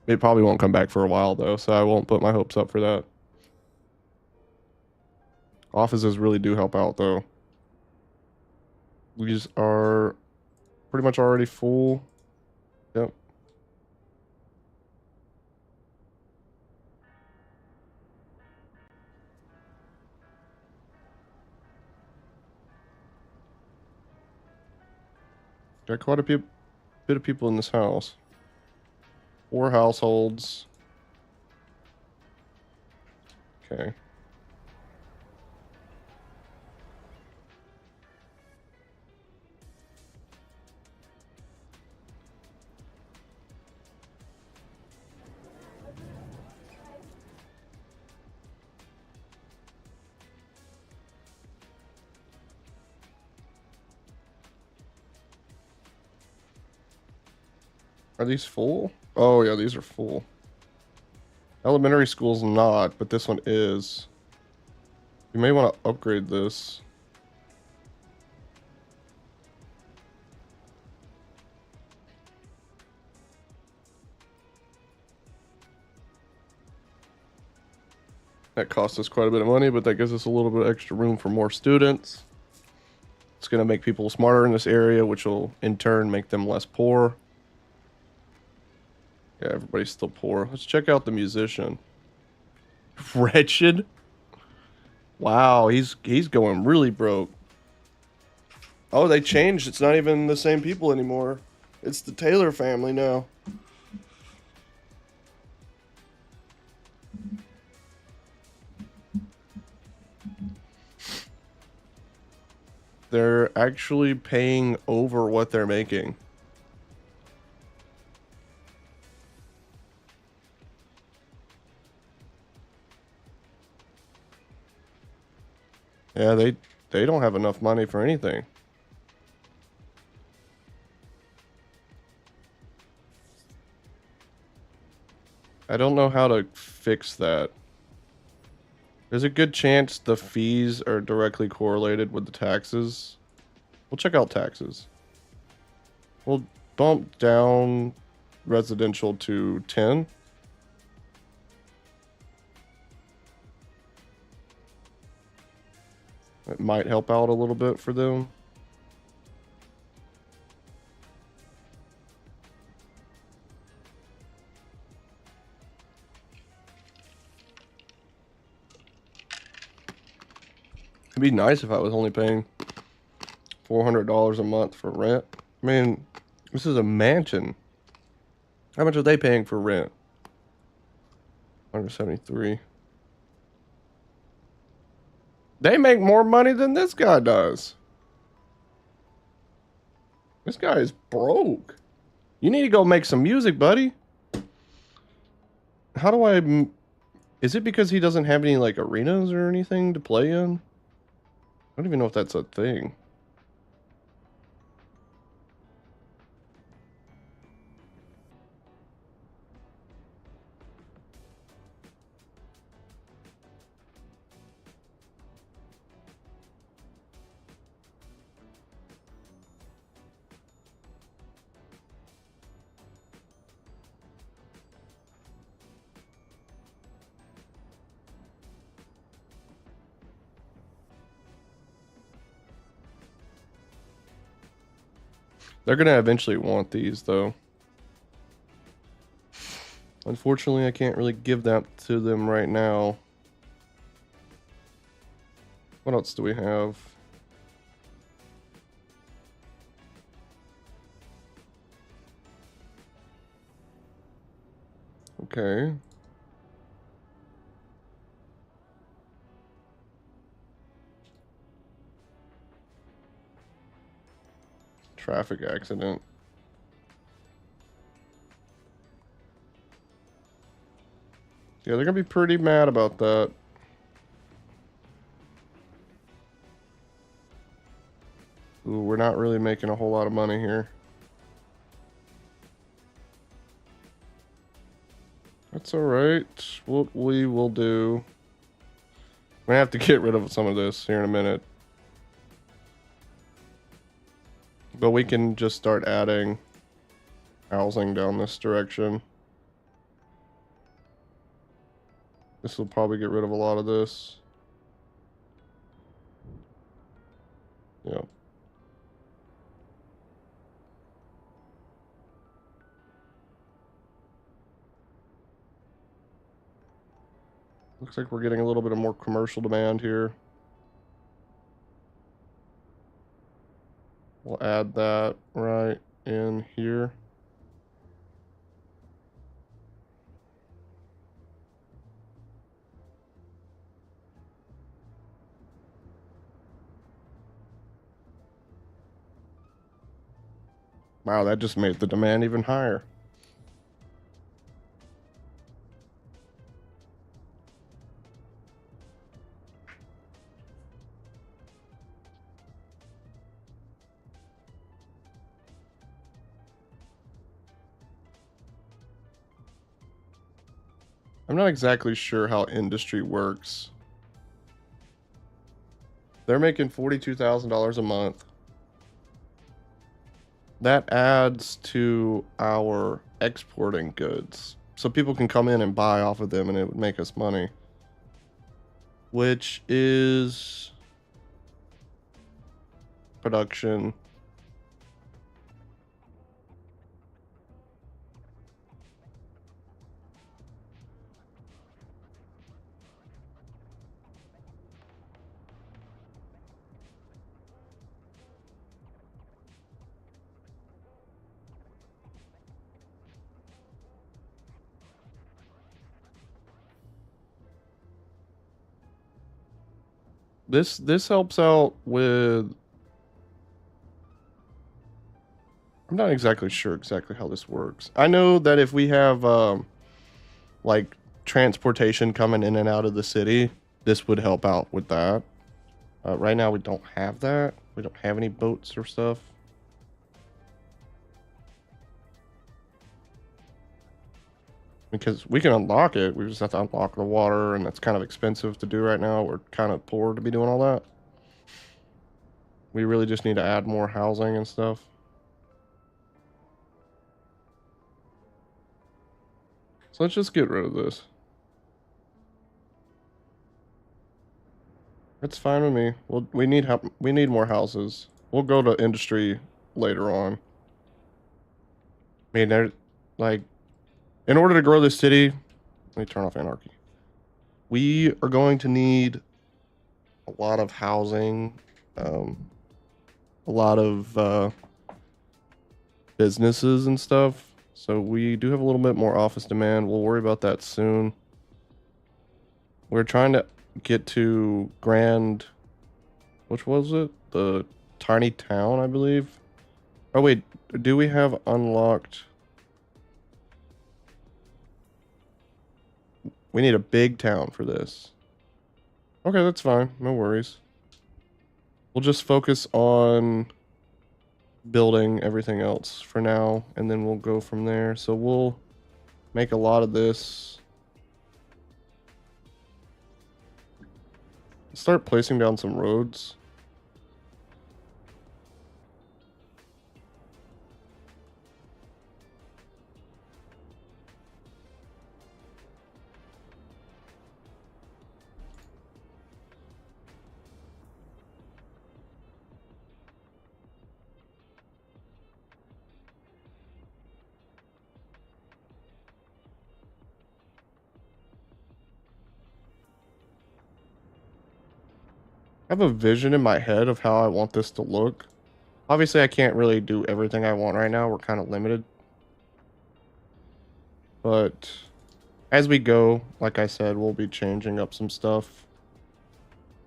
A: It probably won't come back for a while though, so I won't put my hopes up for that. Offices really do help out though. These are pretty much already full. Yep. Got quite a bit of people in this house. 4 households. Okay. Are these full? Oh yeah, these are full. Elementary school's not, but this one is. You may want to upgrade this. That costs us quite a bit of money, but that gives us a little bit of extra room for more students. It's going to make people smarter in this area, which will in turn make them less poor. Yeah, everybody's still poor. Let's check out the musician. Wretched. Wow, he's going really broke. Oh, they changed. It's not even the same people anymore. It's the Taylor family now. They're actually paying over what they're making. Yeah, they don't have enough money for anything. I don't know how to fix that. There's a good chance the fees are directly correlated with the taxes. We'll check out taxes. We'll bump down residential to 10. It might help out a little bit for them. It'd be nice if I was only paying $400 a month for rent. I mean, this is a mansion. How much are they paying for rent? 173. They make more money than this guy does. This guy is broke. You need to go make some music, buddy. How do I... Is it because he doesn't have any, like, arenas or anything to play in? I don't even know if that's a thing. They're gonna eventually want these, though. Unfortunately, I can't really give that to them right now. What else do we have? Okay. Traffic accident. Yeah, they're gonna be pretty mad about that. Ooh, we're not really making a whole lot of money here. That's alright. What we will do... We have to get rid of some of this here in a minute. But we can just start adding housing down this direction. This will probably get rid of a lot of this. Yeah. Looks like we're getting a little bit of more commercial demand here. We'll add that right in here. Wow, that just made the demand even higher. I'm not exactly sure how industry works. They're making $42,000 a month. That adds to our exporting goods. So people can come in and buy off of them and it would make us money. which is production. This helps out with. I'm not exactly sure exactly how this works. I know that if we have like transportation coming in and out of the city, this would help out with that. Right now we don't have that. We don't have any boats or stuff. Because we can unlock it, we just have to unlock the water, and that's kind of expensive to do right now. We're kind of poor to be doing all that. We really just need to add more housing and stuff. So let's just get rid of this. It's fine with me. We need more houses. We'll go to industry later on. I mean, like, in order to grow this city, let me turn off anarchy. We are going to need a lot of housing, a lot of businesses and stuff. So we do have a little bit more office demand. We'll worry about that soon. We're trying to get to Grand, which was it? The tiny town, I believe. Oh wait, do we have unlocked? We need a big town for this. Okay, that's fine. No worries. We'll just focus on building everything else for now, and then we'll go from there. So we'll make a lot of this. Start placing down some roads. I have a vision in my head of how I want this to look. Obviously, I can't really do everything I want right now. We're kind of limited. But as we go, like I said, we'll be changing up some stuff.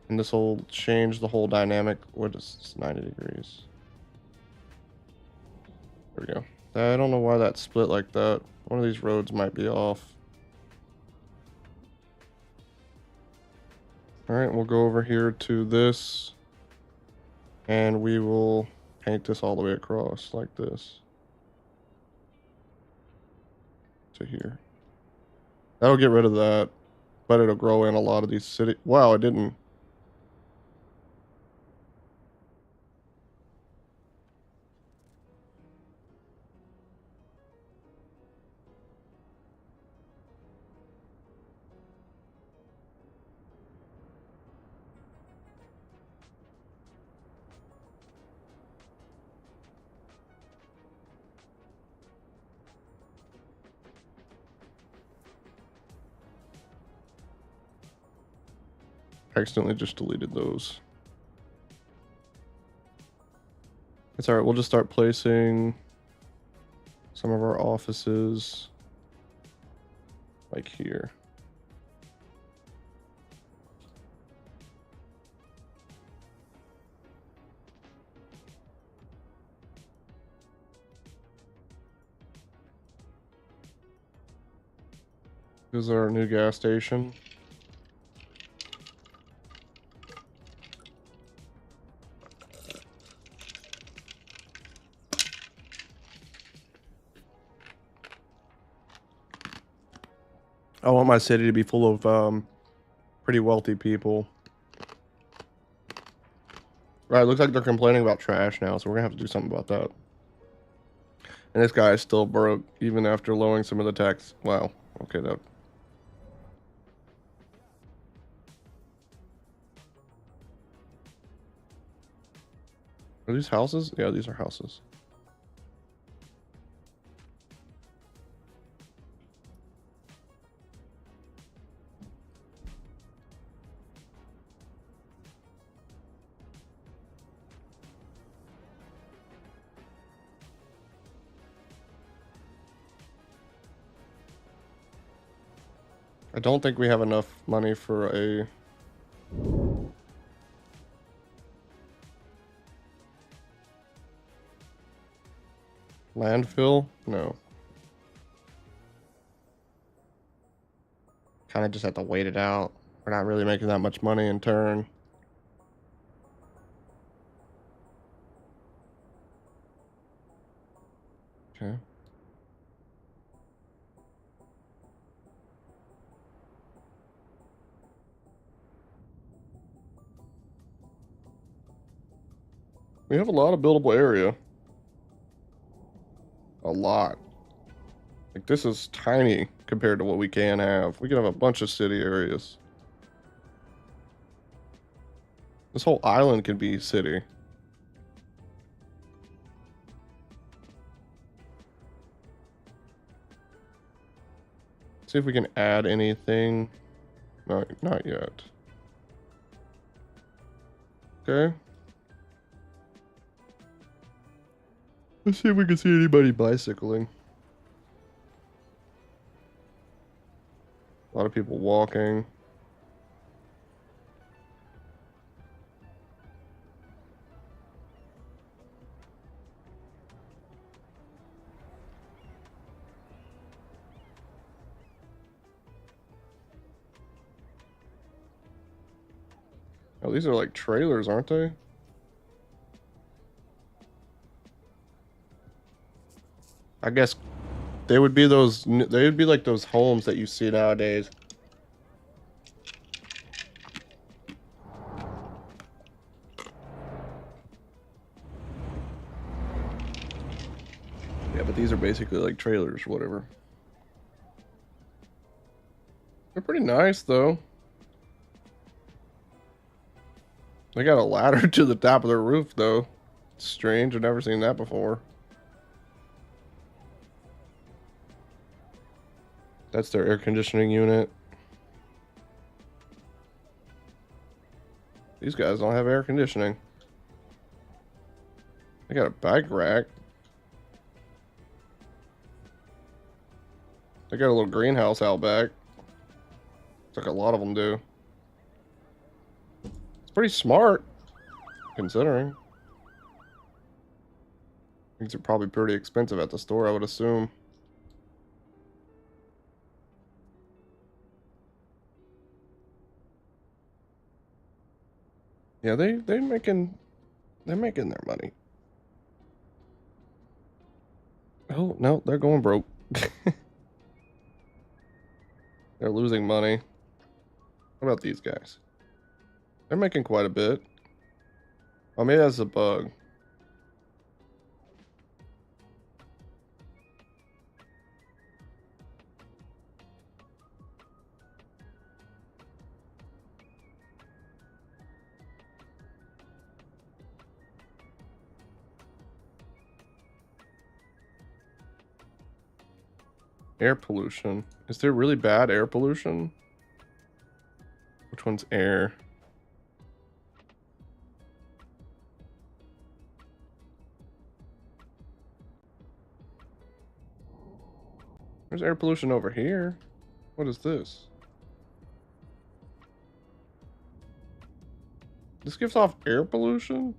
A: And this will change the whole dynamic. What is this? 90 degrees. There we go. I don't know why that split like that. One of these roads might be off. Alright, we'll go over here to this. And we will paint this all the way across like this. To here. That'll get rid of that. But it'll grow in a lot of these city. Wow, it didn't. I accidentally just deleted those. It's alright, we'll just start placing some of our offices like here. This is our new gas station. I want my city to be full of pretty wealthy people. Right, looks like they're complaining about trash now, so we're gonna have to do something about that. And this guy is still broke, even after lowering some of the tax. Wow. Okay, that. Are these houses? Yeah, these are houses. I don't think we have enough money for a landfill. No. Kind of just have to wait it out. We're not really making that much money in turn. Okay. We have a lot of buildable area. A lot. Like, this is tiny compared to what we can have. We can have a bunch of city areas. This whole island can be city. See if we can add anything. No, not yet. Okay. Let's see if we can see anybody bicycling. A lot of people walking. Oh, these are like trailers, aren't they? I guess they would be those. They would be like those homes that you see nowadays. Yeah, but these are basically like trailers, whatever. They're pretty nice, though. They got a ladder to the top of their roof, though. It's strange. I've never seen that before. That's their air conditioning unit. These guys don't have air conditioning. They got a bike rack. They got a little greenhouse out back. It's like a lot of them do. It's pretty smart, considering. These are probably pretty expensive at the store, I would assume. Yeah, they're making their money. Oh no, they're going broke. They're losing money. What about these guys? They're making quite a bit. Oh, maybe that's a bug. Air pollution. Is there really bad air pollution? Which one's air? There's air pollution over here. What is this? This gives off air pollution?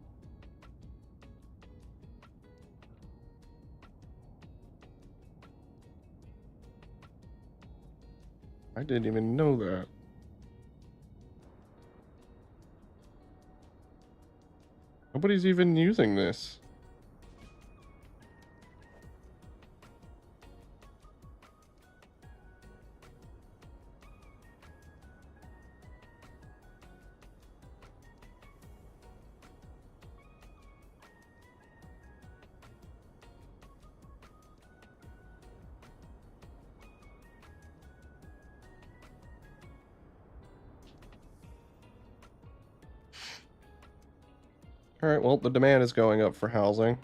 A: I didn't even know that. Nobody's even using this. All right, well, the demand is going up for housing.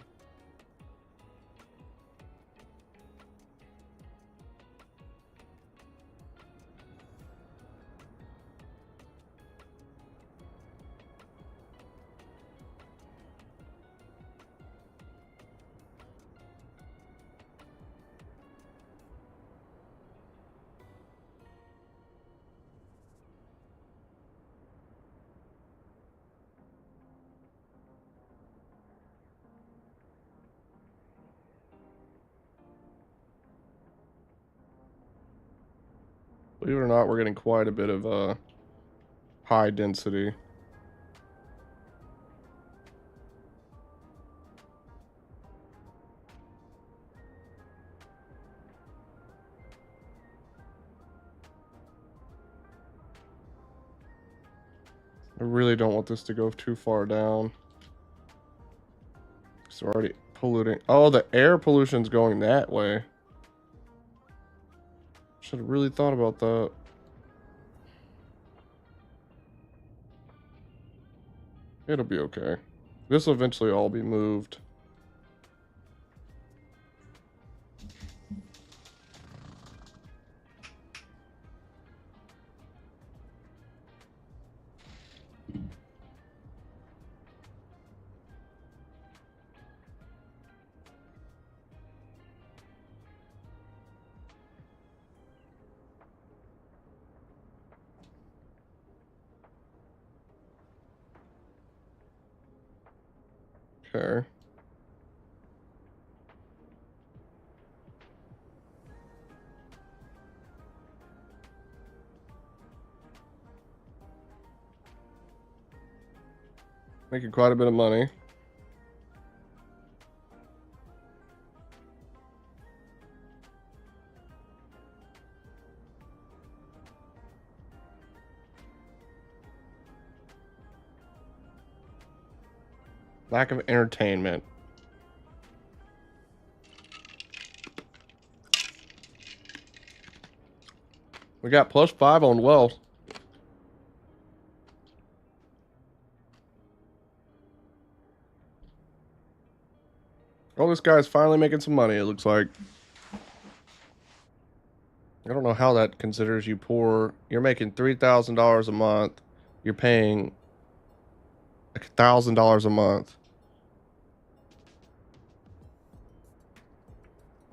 A: Believe it or not, we're getting quite a bit of high density. I really don't want this to go too far down. It's already polluting. Oh, the air pollution's going that way. Should have really thought about that. It'll be okay. This will eventually all be moved. Okay. Making quite a bit of money. Lack of entertainment. We got +5 on wealth. Oh, this guy's finally making some money, it looks like. I don't know how that considers you poor. You're making $3,000 a month. You're paying like $1,000 a month.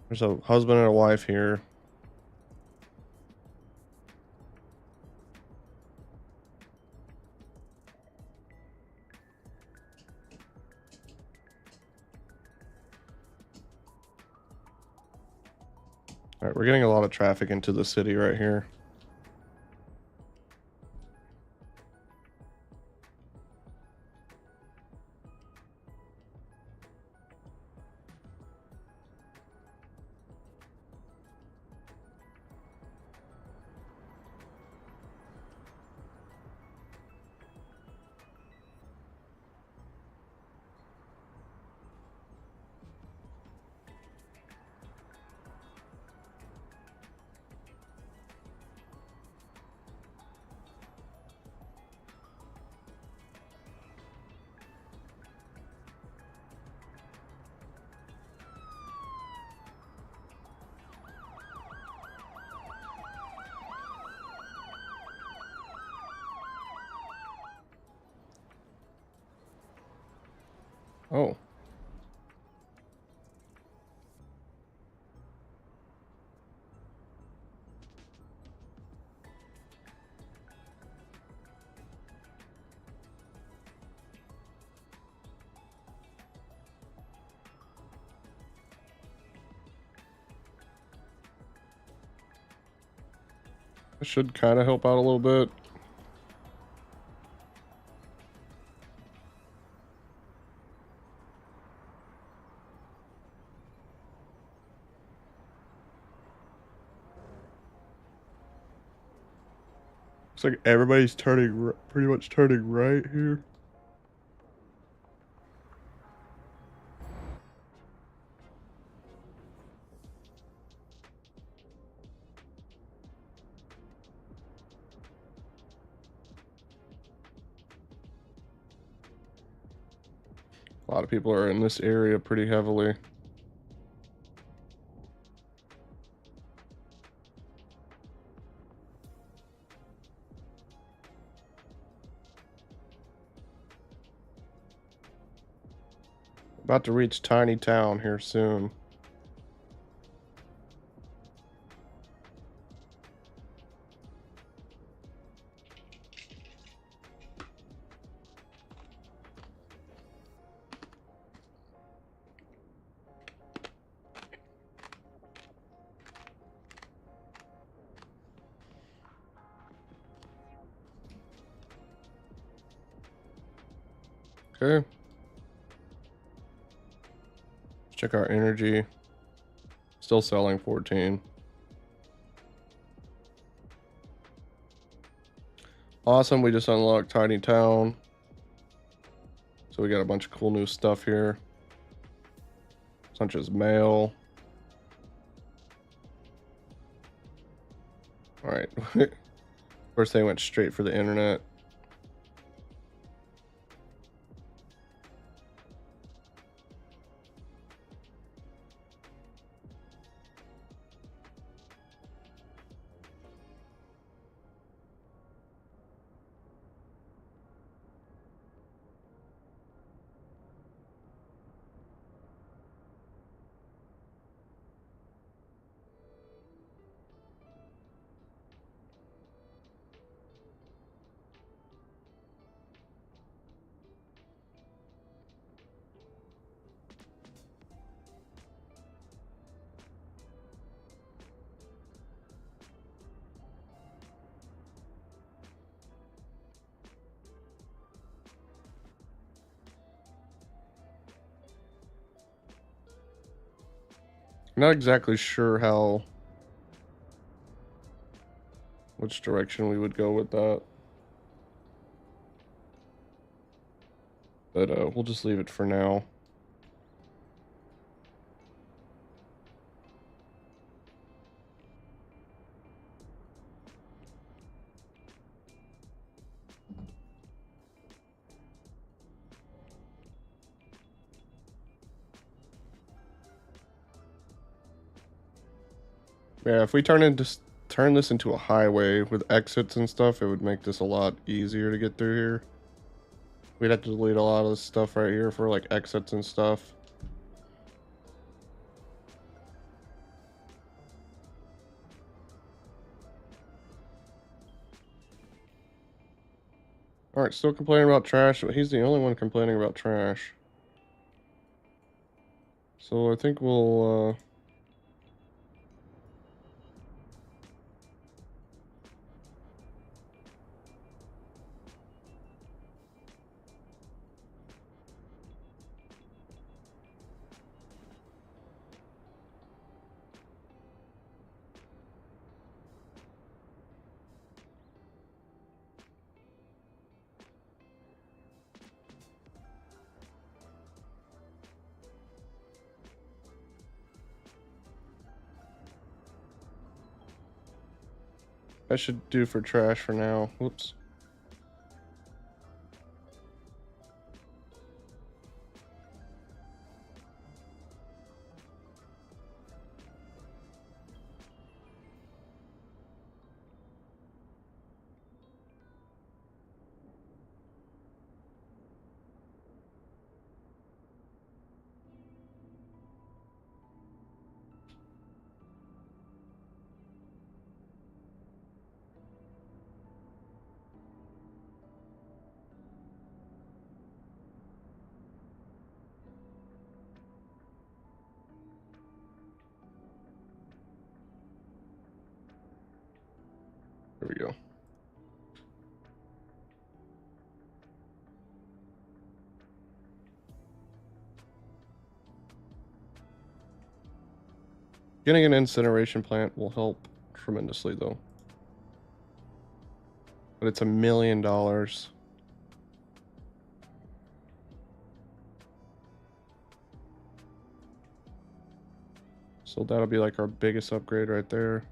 A: There's a husband and a wife here. All right, we're getting a lot of traffic into the city right here. Oh. This should kind of help out a little bit. Looks like everybody's turning, pretty much turning right here. A lot of people are in this area pretty heavily. About to reach Tiny Town here soon. Okay. Let's check our energy. Still selling 14. Awesome, we just unlocked Tiny Town. So we got a bunch of cool new stuff here. Such as mail. Alright. First they went straight for the internet. I'm not exactly sure which direction we would go with that. But we'll just leave it for now. Yeah, if we turn this into a highway with exits and stuff, it would make this a lot easier to get through here. We'd have to delete a lot of this stuff right here for like exits and stuff. Alright, still complaining about trash, but he's the only one complaining about trash. So I think we'll that should do for trash for now. Whoops. There we go. Getting an incineration plant will help tremendously though. But it's $1 million. So that'll be like our biggest upgrade right there.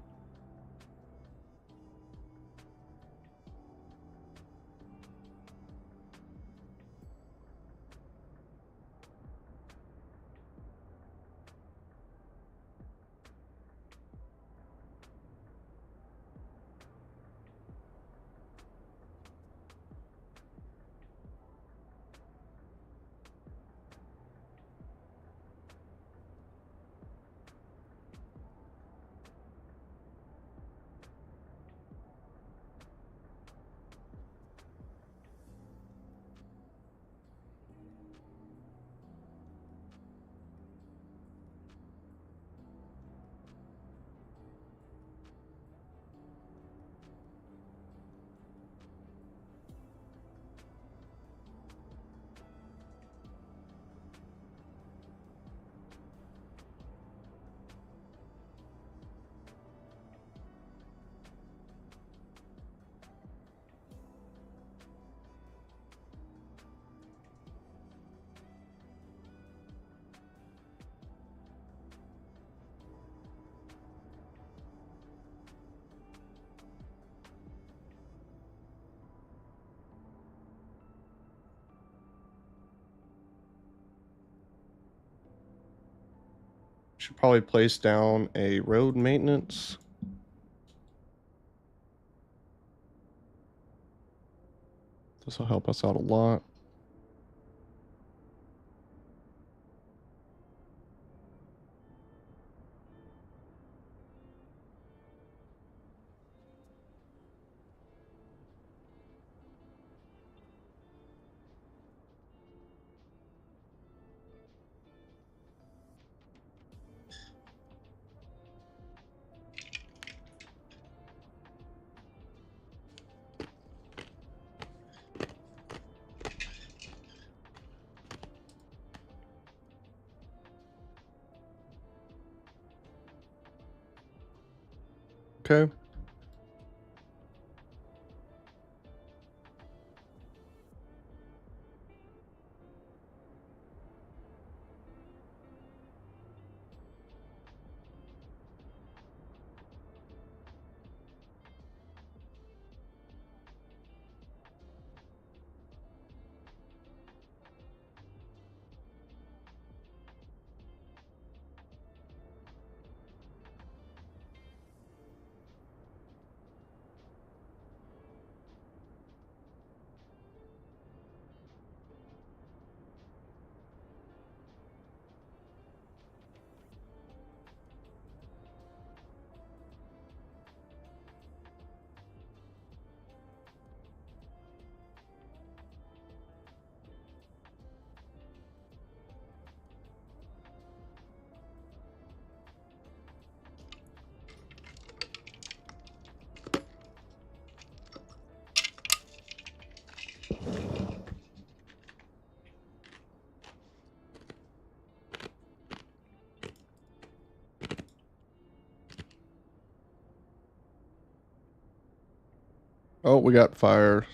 A: should probably place down a road maintenance. This will help us out a lot. Okay. Oh, we got fires.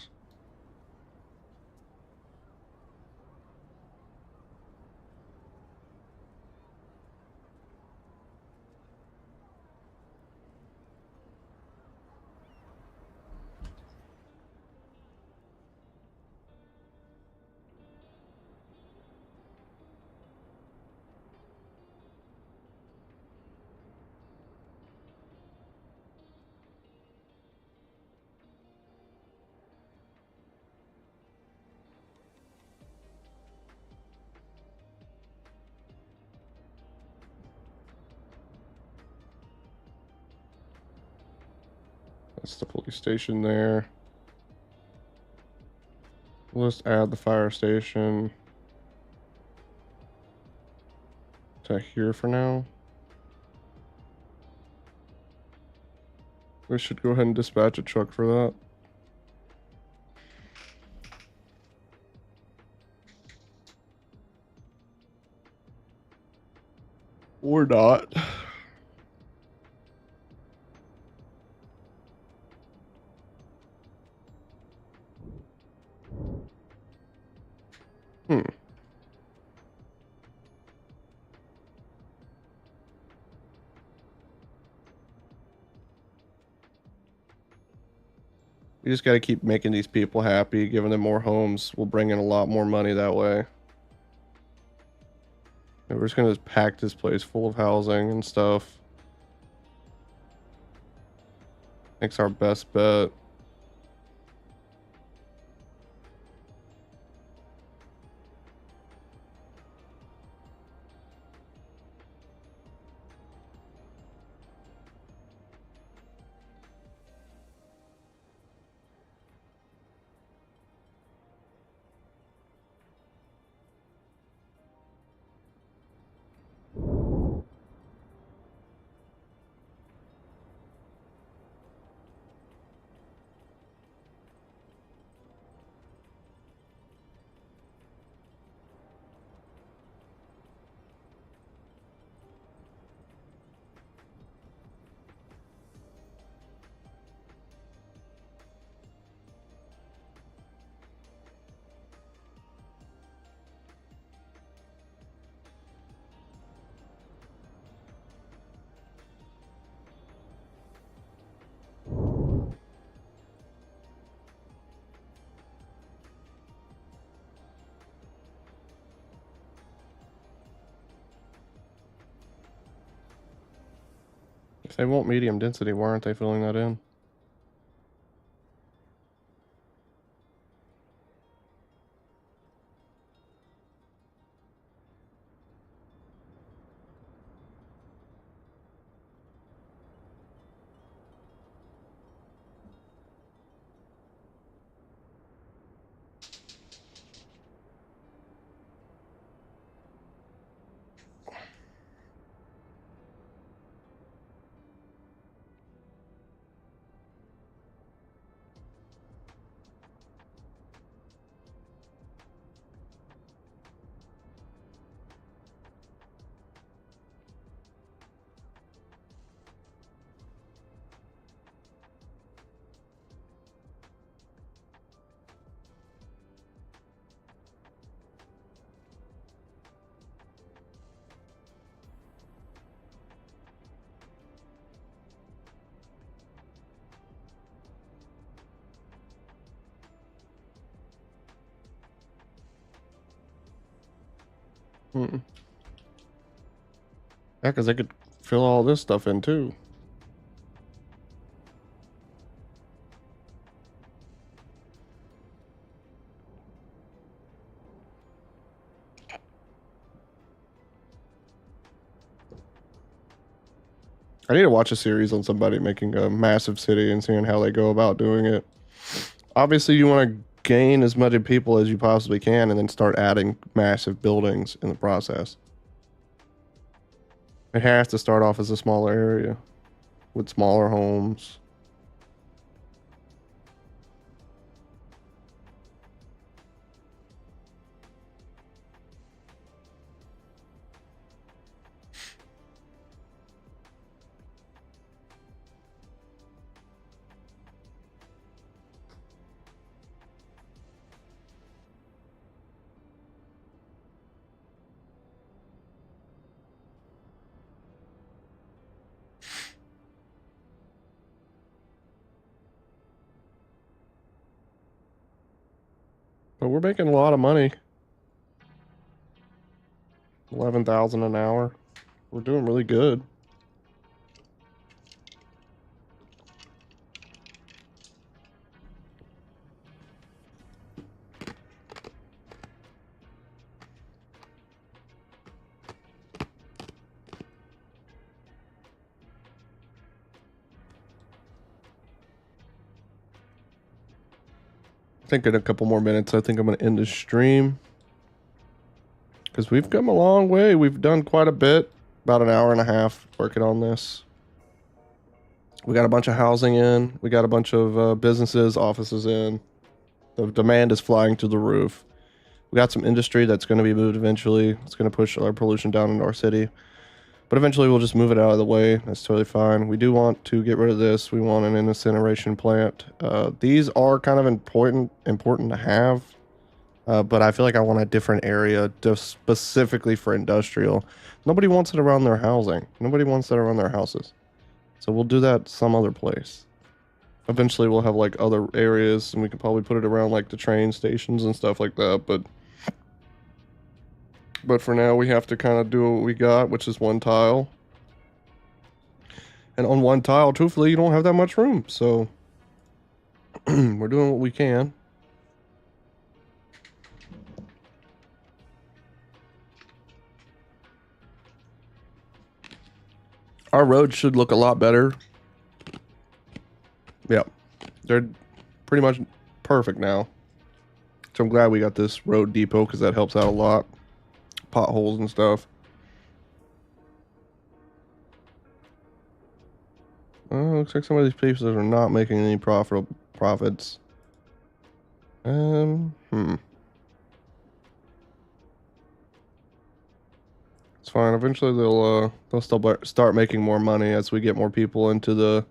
A: That's the police station there. We'll just add the fire station to here for now. We should go ahead and dispatch a truck for that. Or not. Hmm. We just got to keep making these people happy, giving them more homes. We'll bring in a lot more money that way. And we're just going to pack this place full of housing and stuff. Makes our best bet. If they want medium density, why aren't they filling that in? Hmm. Yeah, because they could fill all this stuff in too. I need to watch a series on somebody making a massive city and seeing how they go about doing it. Obviously, you want to gain as many people as you possibly can and then start adding massive buildings in the process. It has to start off as a smaller area with smaller homes. But we're making a lot of money. 11,000 an hour. We're doing really good. I think in a couple more minutes, I think I'm going to end the stream. Because we've come a long way. We've done quite a bit. About an hour and a half working on this. We got a bunch of housing in. We got a bunch of businesses, offices in. The demand is flying to the roof. We got some industry that's going to be moved eventually. It's going to push our pollution down into our city. But eventually we'll just move it out of the way. That's totally fine. We do want to get rid of this. We want an incineration plant. These are kind of important to have. But I feel like I want a different area just specifically for industrial. Nobody wants it around their housing. Nobody wants it around their houses. So we'll do that some other place. Eventually we'll have like other areas and we can probably put it around like the train stations and stuff like that. But for now we have to kind of do what we got, which is one tile. And on one tile, truthfully, you don't have that much room. So we're doing what we can. Our roads should look a lot better. Yeah, they're pretty much perfect now. So I'm glad we got this road depot because that helps out a lot. Potholes and stuff. Looks like some of these places are not making any profits. It's fine. Eventually they'll start making more money as we get more people into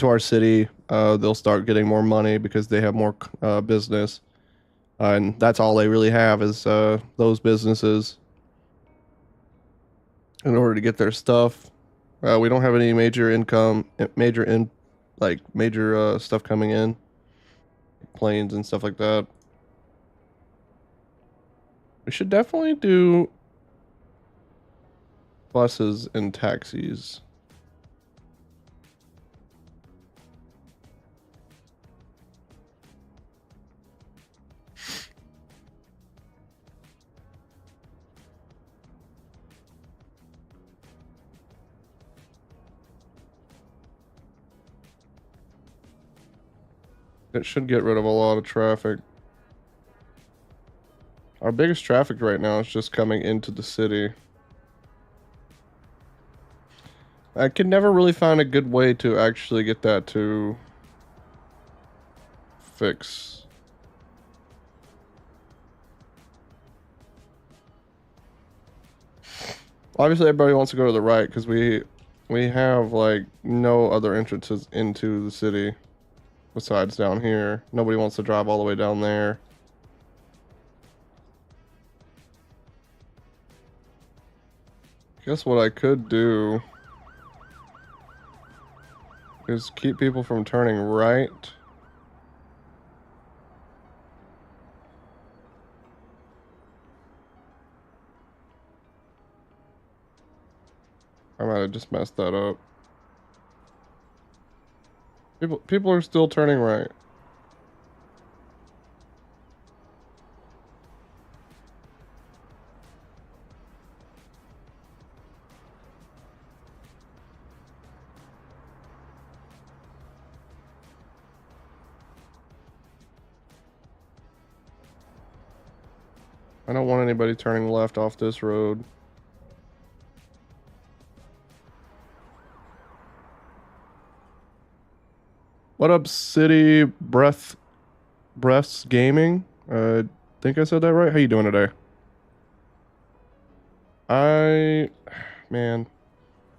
A: our city. They'll start getting more money because they have more business. And that's all they really have is those businesses in order to get their stuff. We don't have any major stuff coming in, planes and stuff like that. We should definitely do buses and taxis. It should get rid of a lot of traffic. Our biggest traffic right now is just coming into the city. I could never really find a good way to actually get that to fix. Obviously, everybody wants to go to the right because we have like no other entrances into the city besides down here. Nobody wants to drive all the way down there. Guess what I could do is keep people from turning right. I might have just messed that up. People are still turning right. I don't want anybody turning left off this road. What up, City Breaths Gaming? Think I said that right? How you doing today? Man,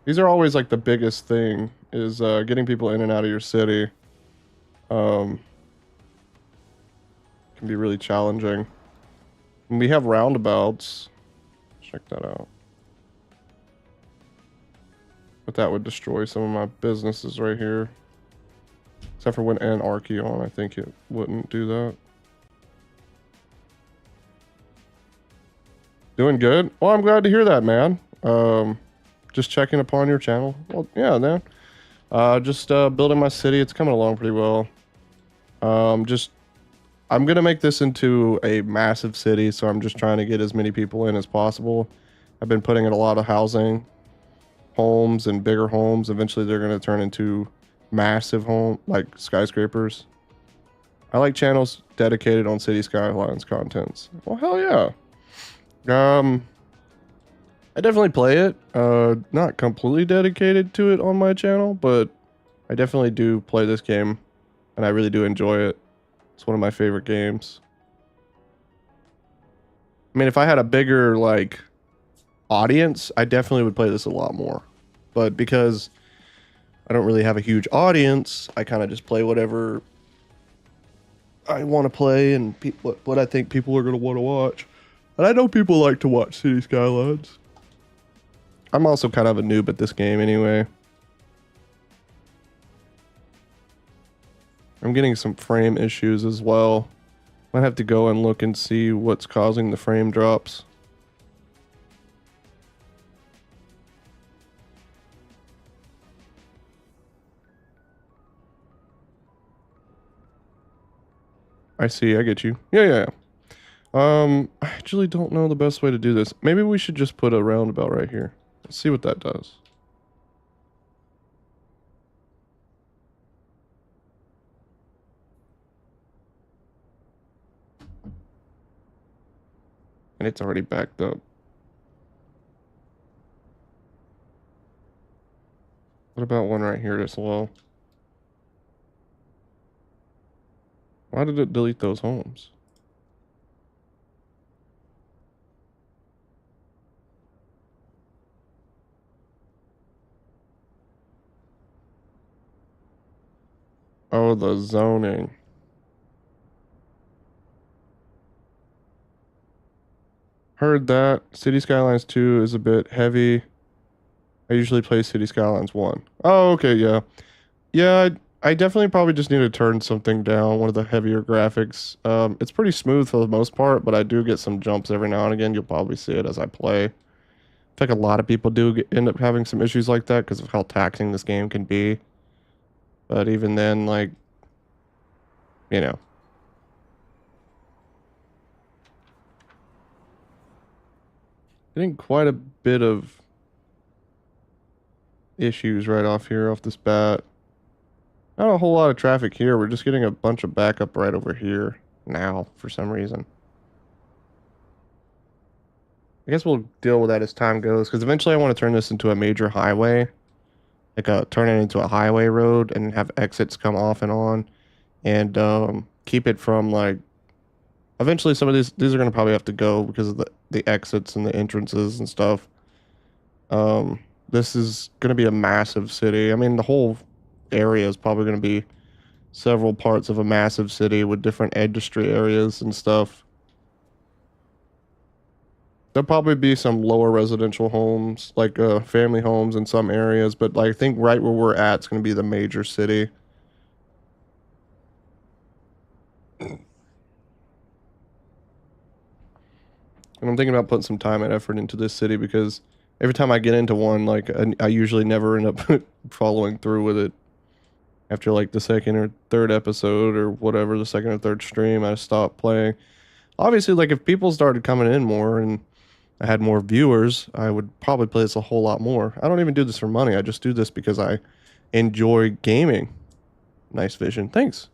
A: these are always like the biggest thing is getting people in and out of your city. Can be really challenging. And we have roundabouts. Check that out. But that would destroy some of my businesses right here. Except for when Anarchy on, I think it wouldn't do that. Doing good? Well, I'm glad to hear that, man. Just checking upon your channel. Well, yeah, man. Just building my city. It's coming along pretty well. I'm gonna make this into a massive city, so I'm just trying to get as many people in as possible. I've been putting in a lot of housing, homes, and bigger homes. Eventually, they're gonna turn into massive like skyscrapers. I like channels dedicated on City Skylines contents. Well, hell yeah. I definitely play it. Not completely dedicated to it on my channel, but I definitely do play this game, and I really do enjoy it. It's one of my favorite games. I mean, if I had a bigger, like, audience, I definitely would play this a lot more. But because I don't really have a huge audience, I kind of just play whatever I want to play and what I think people are going to want to watch. And I know people like to watch City Skylines. I'm also kind of a noob at this game anyway. I'm getting some frame issues as well. Might have to go and look and see what's causing the frame drops. I see, I get you. Yeah. I actually don't know the best way to do this. Maybe we should just put a roundabout right here. Let's see what that does. And it's already backed up. What about one right here as well? Why did it delete those homes? Oh, the zoning. Heard that. City Skylines 2 is a bit heavy. I usually play City Skylines 1. Oh, okay, yeah. Yeah, I definitely probably just need to turn something down, one of the heavier graphics. It's pretty smooth for the most part, but I do get some jumps every now and again. You'll probably see it as I play. I think a lot of people do end up having some issues like that because of how taxing this game can be. But even then, like, you know. Getting quite a bit of issues right off here, off this bat. Not a whole lot of traffic here. We're just getting a bunch of backup right over here now for some reason. I guess we'll deal with that as time goes, because eventually I want to turn this into a major highway, like turn it into a highway road and have exits come off and on, and keep it from like. Eventually, some of these are gonna probably have to go because of the exits and the entrances and stuff. Um, this is gonna be a massive city. I mean, the whole area is probably gonna be several parts of a massive city with different industry areas and stuff. There'll probably be some lower residential homes, like family homes in some areas, but like, I think right where we're at is going to be the major city. And I'm thinking about putting some time and effort into this city because every time I get into one, like I usually never end up following through with it. After like the second or third episode or whatever, the second or third stream, I stop playing. Obviously, like if people started coming in more and I had more viewers, I would probably play this a whole lot more. I don't even do this for money. I just do this because I enjoy gaming. Nice vision. Thanks.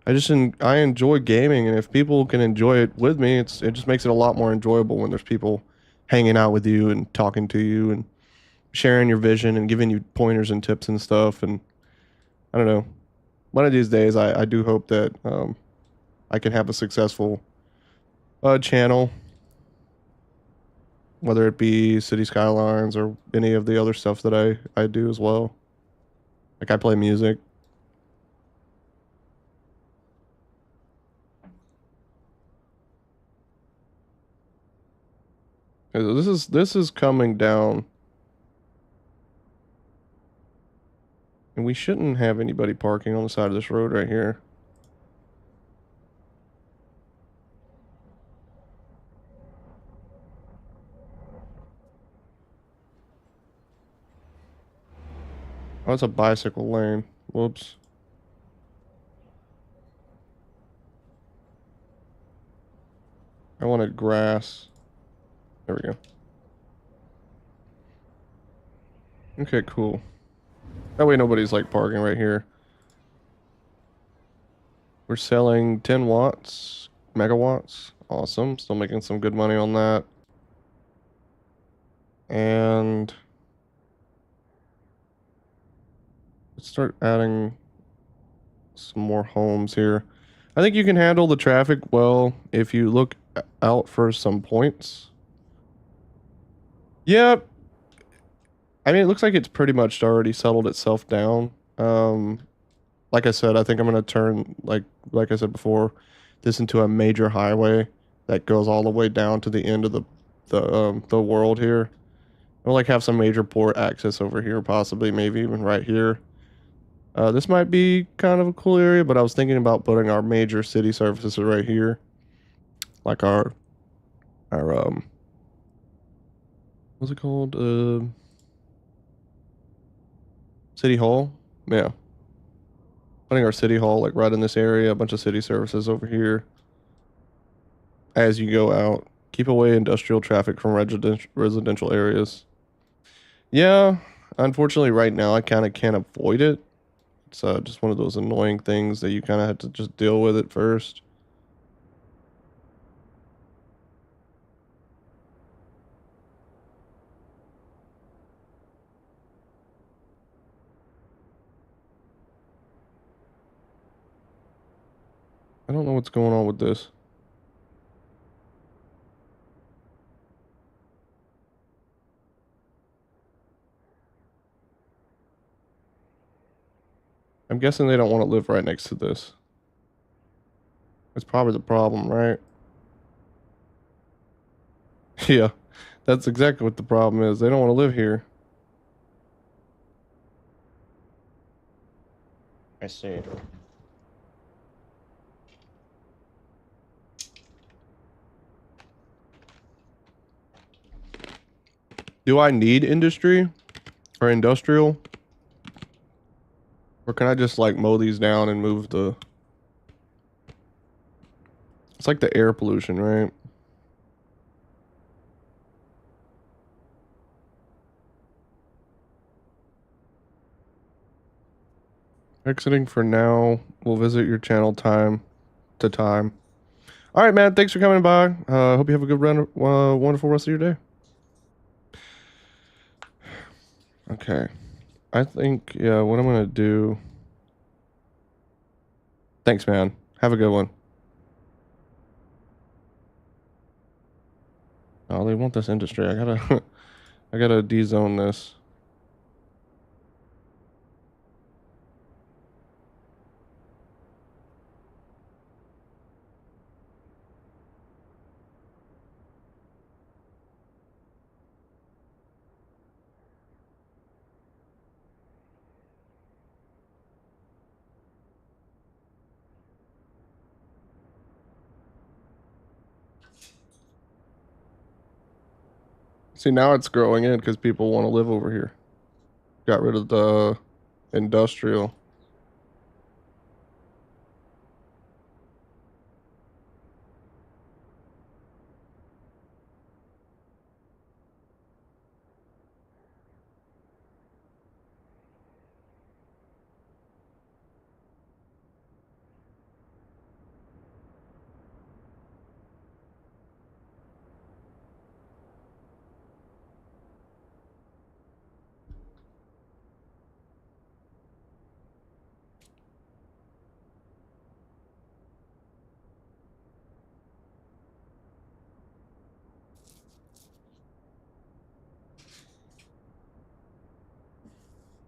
A: I enjoy gaming, and if people can enjoy it with me, it just makes it a lot more enjoyable when there's people hanging out with you and talking to you and sharing your vision and giving you pointers and tips and stuff. And I don't know. One of these days, I do hope that I can have a successful channel, whether it be City Skylines or any of the other stuff that I do as well. Like I play music. This is coming down, and we shouldn't have anybody parking on the side of this road right here. Oh, it's a bicycle lane. Whoops. I wanted grass. There we go. Okay, cool. That way nobody's like parking right here. We're selling 10 watts, megawatts. Awesome. Still making some good money on that. And let's start adding some more homes here. I think you can handle the traffic well if you look out for some points. Yep. I mean, it looks like it's pretty much already settled itself down. Like I said, I think I'm gonna turn like I said before, this into a major highway that goes all the way down to the end of the world here. We'll like have some major port access over here, possibly, maybe even right here. This might be kind of a cool area, but I was thinking about putting our major city services right here, like our what's it called? City Hall. Yeah, putting our city hall like right in this area. A bunch of city services over here. As you go out, keep away industrial traffic from residential areas. Yeah, unfortunately, right now I kind of can't avoid it. It's just one of those annoying things that you kind of have to just deal with it first. I don't know what's going on with this. I'm guessing they don't want to live right next to this. That's probably the problem, right? Yeah, that's exactly what the problem is. They don't want to live here. I see. Do I need industry or industrial? Or can I just like mow these down and move the... It's like the air pollution, right? Exiting for now. We'll visit your channel time to time. All right, man. Thanks for coming by. Hope you have a good run. Wonderful rest of your day. Okay. I think, yeah, what I'm going to do. Thanks, man. Have a good one. Oh, they want this industry. I gotta, I gotta de-zone this. See, now it's growing in because people want to live over here. Got rid of the industrial.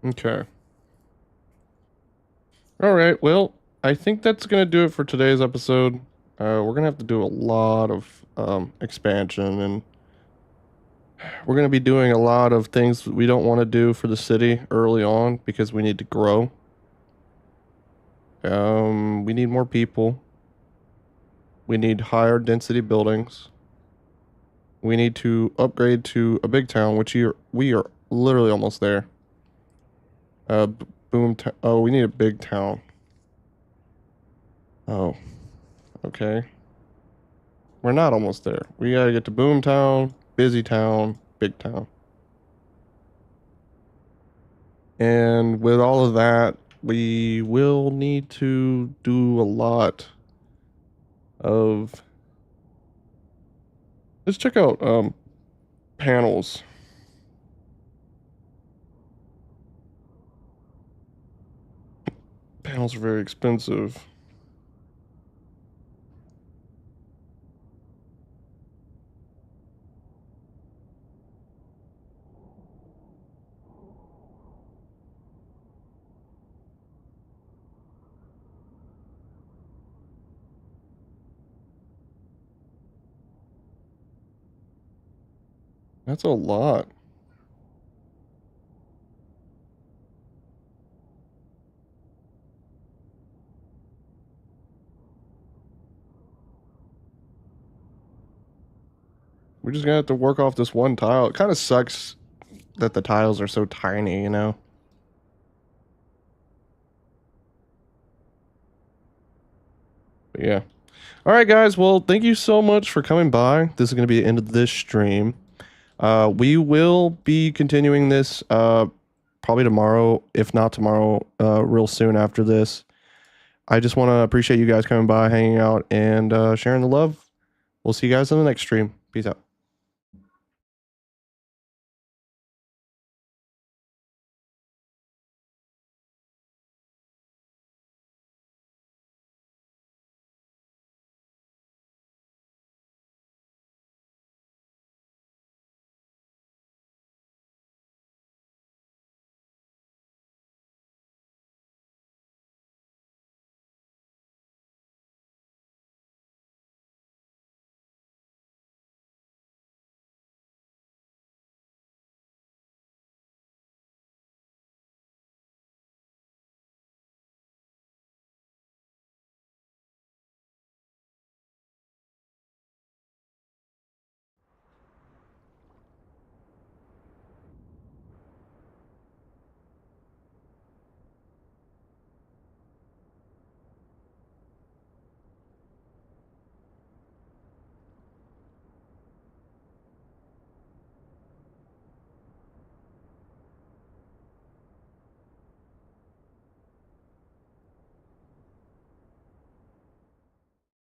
A: Okay. All right. Well, I think that's gonna do it for today's episode. We're gonna have to do a lot of expansion, and we're gonna be doing a lot of things we don't want to do for the city early on because we need to grow. We need more people. We need higher density buildings. We need to upgrade to a big town, which we are literally almost there. Oh, we need a big town. Oh, okay. We're not almost there. We gotta get to Boomtown, Busy Town, Big Town. And with all of that, we will need to do a lot of. Let's check out panels. Panels are very expensive. That's a lot. We're just gonna have to work off this one tile. It kind of sucks that the tiles are so tiny, you know? But yeah. All right, guys. Well, thank you so much for coming by. This is going to be the end of this stream. We will be continuing this probably tomorrow, if not tomorrow, real soon after this. I just want to appreciate you guys coming by, hanging out, and sharing the love. We'll see you guys in the next stream. Peace out.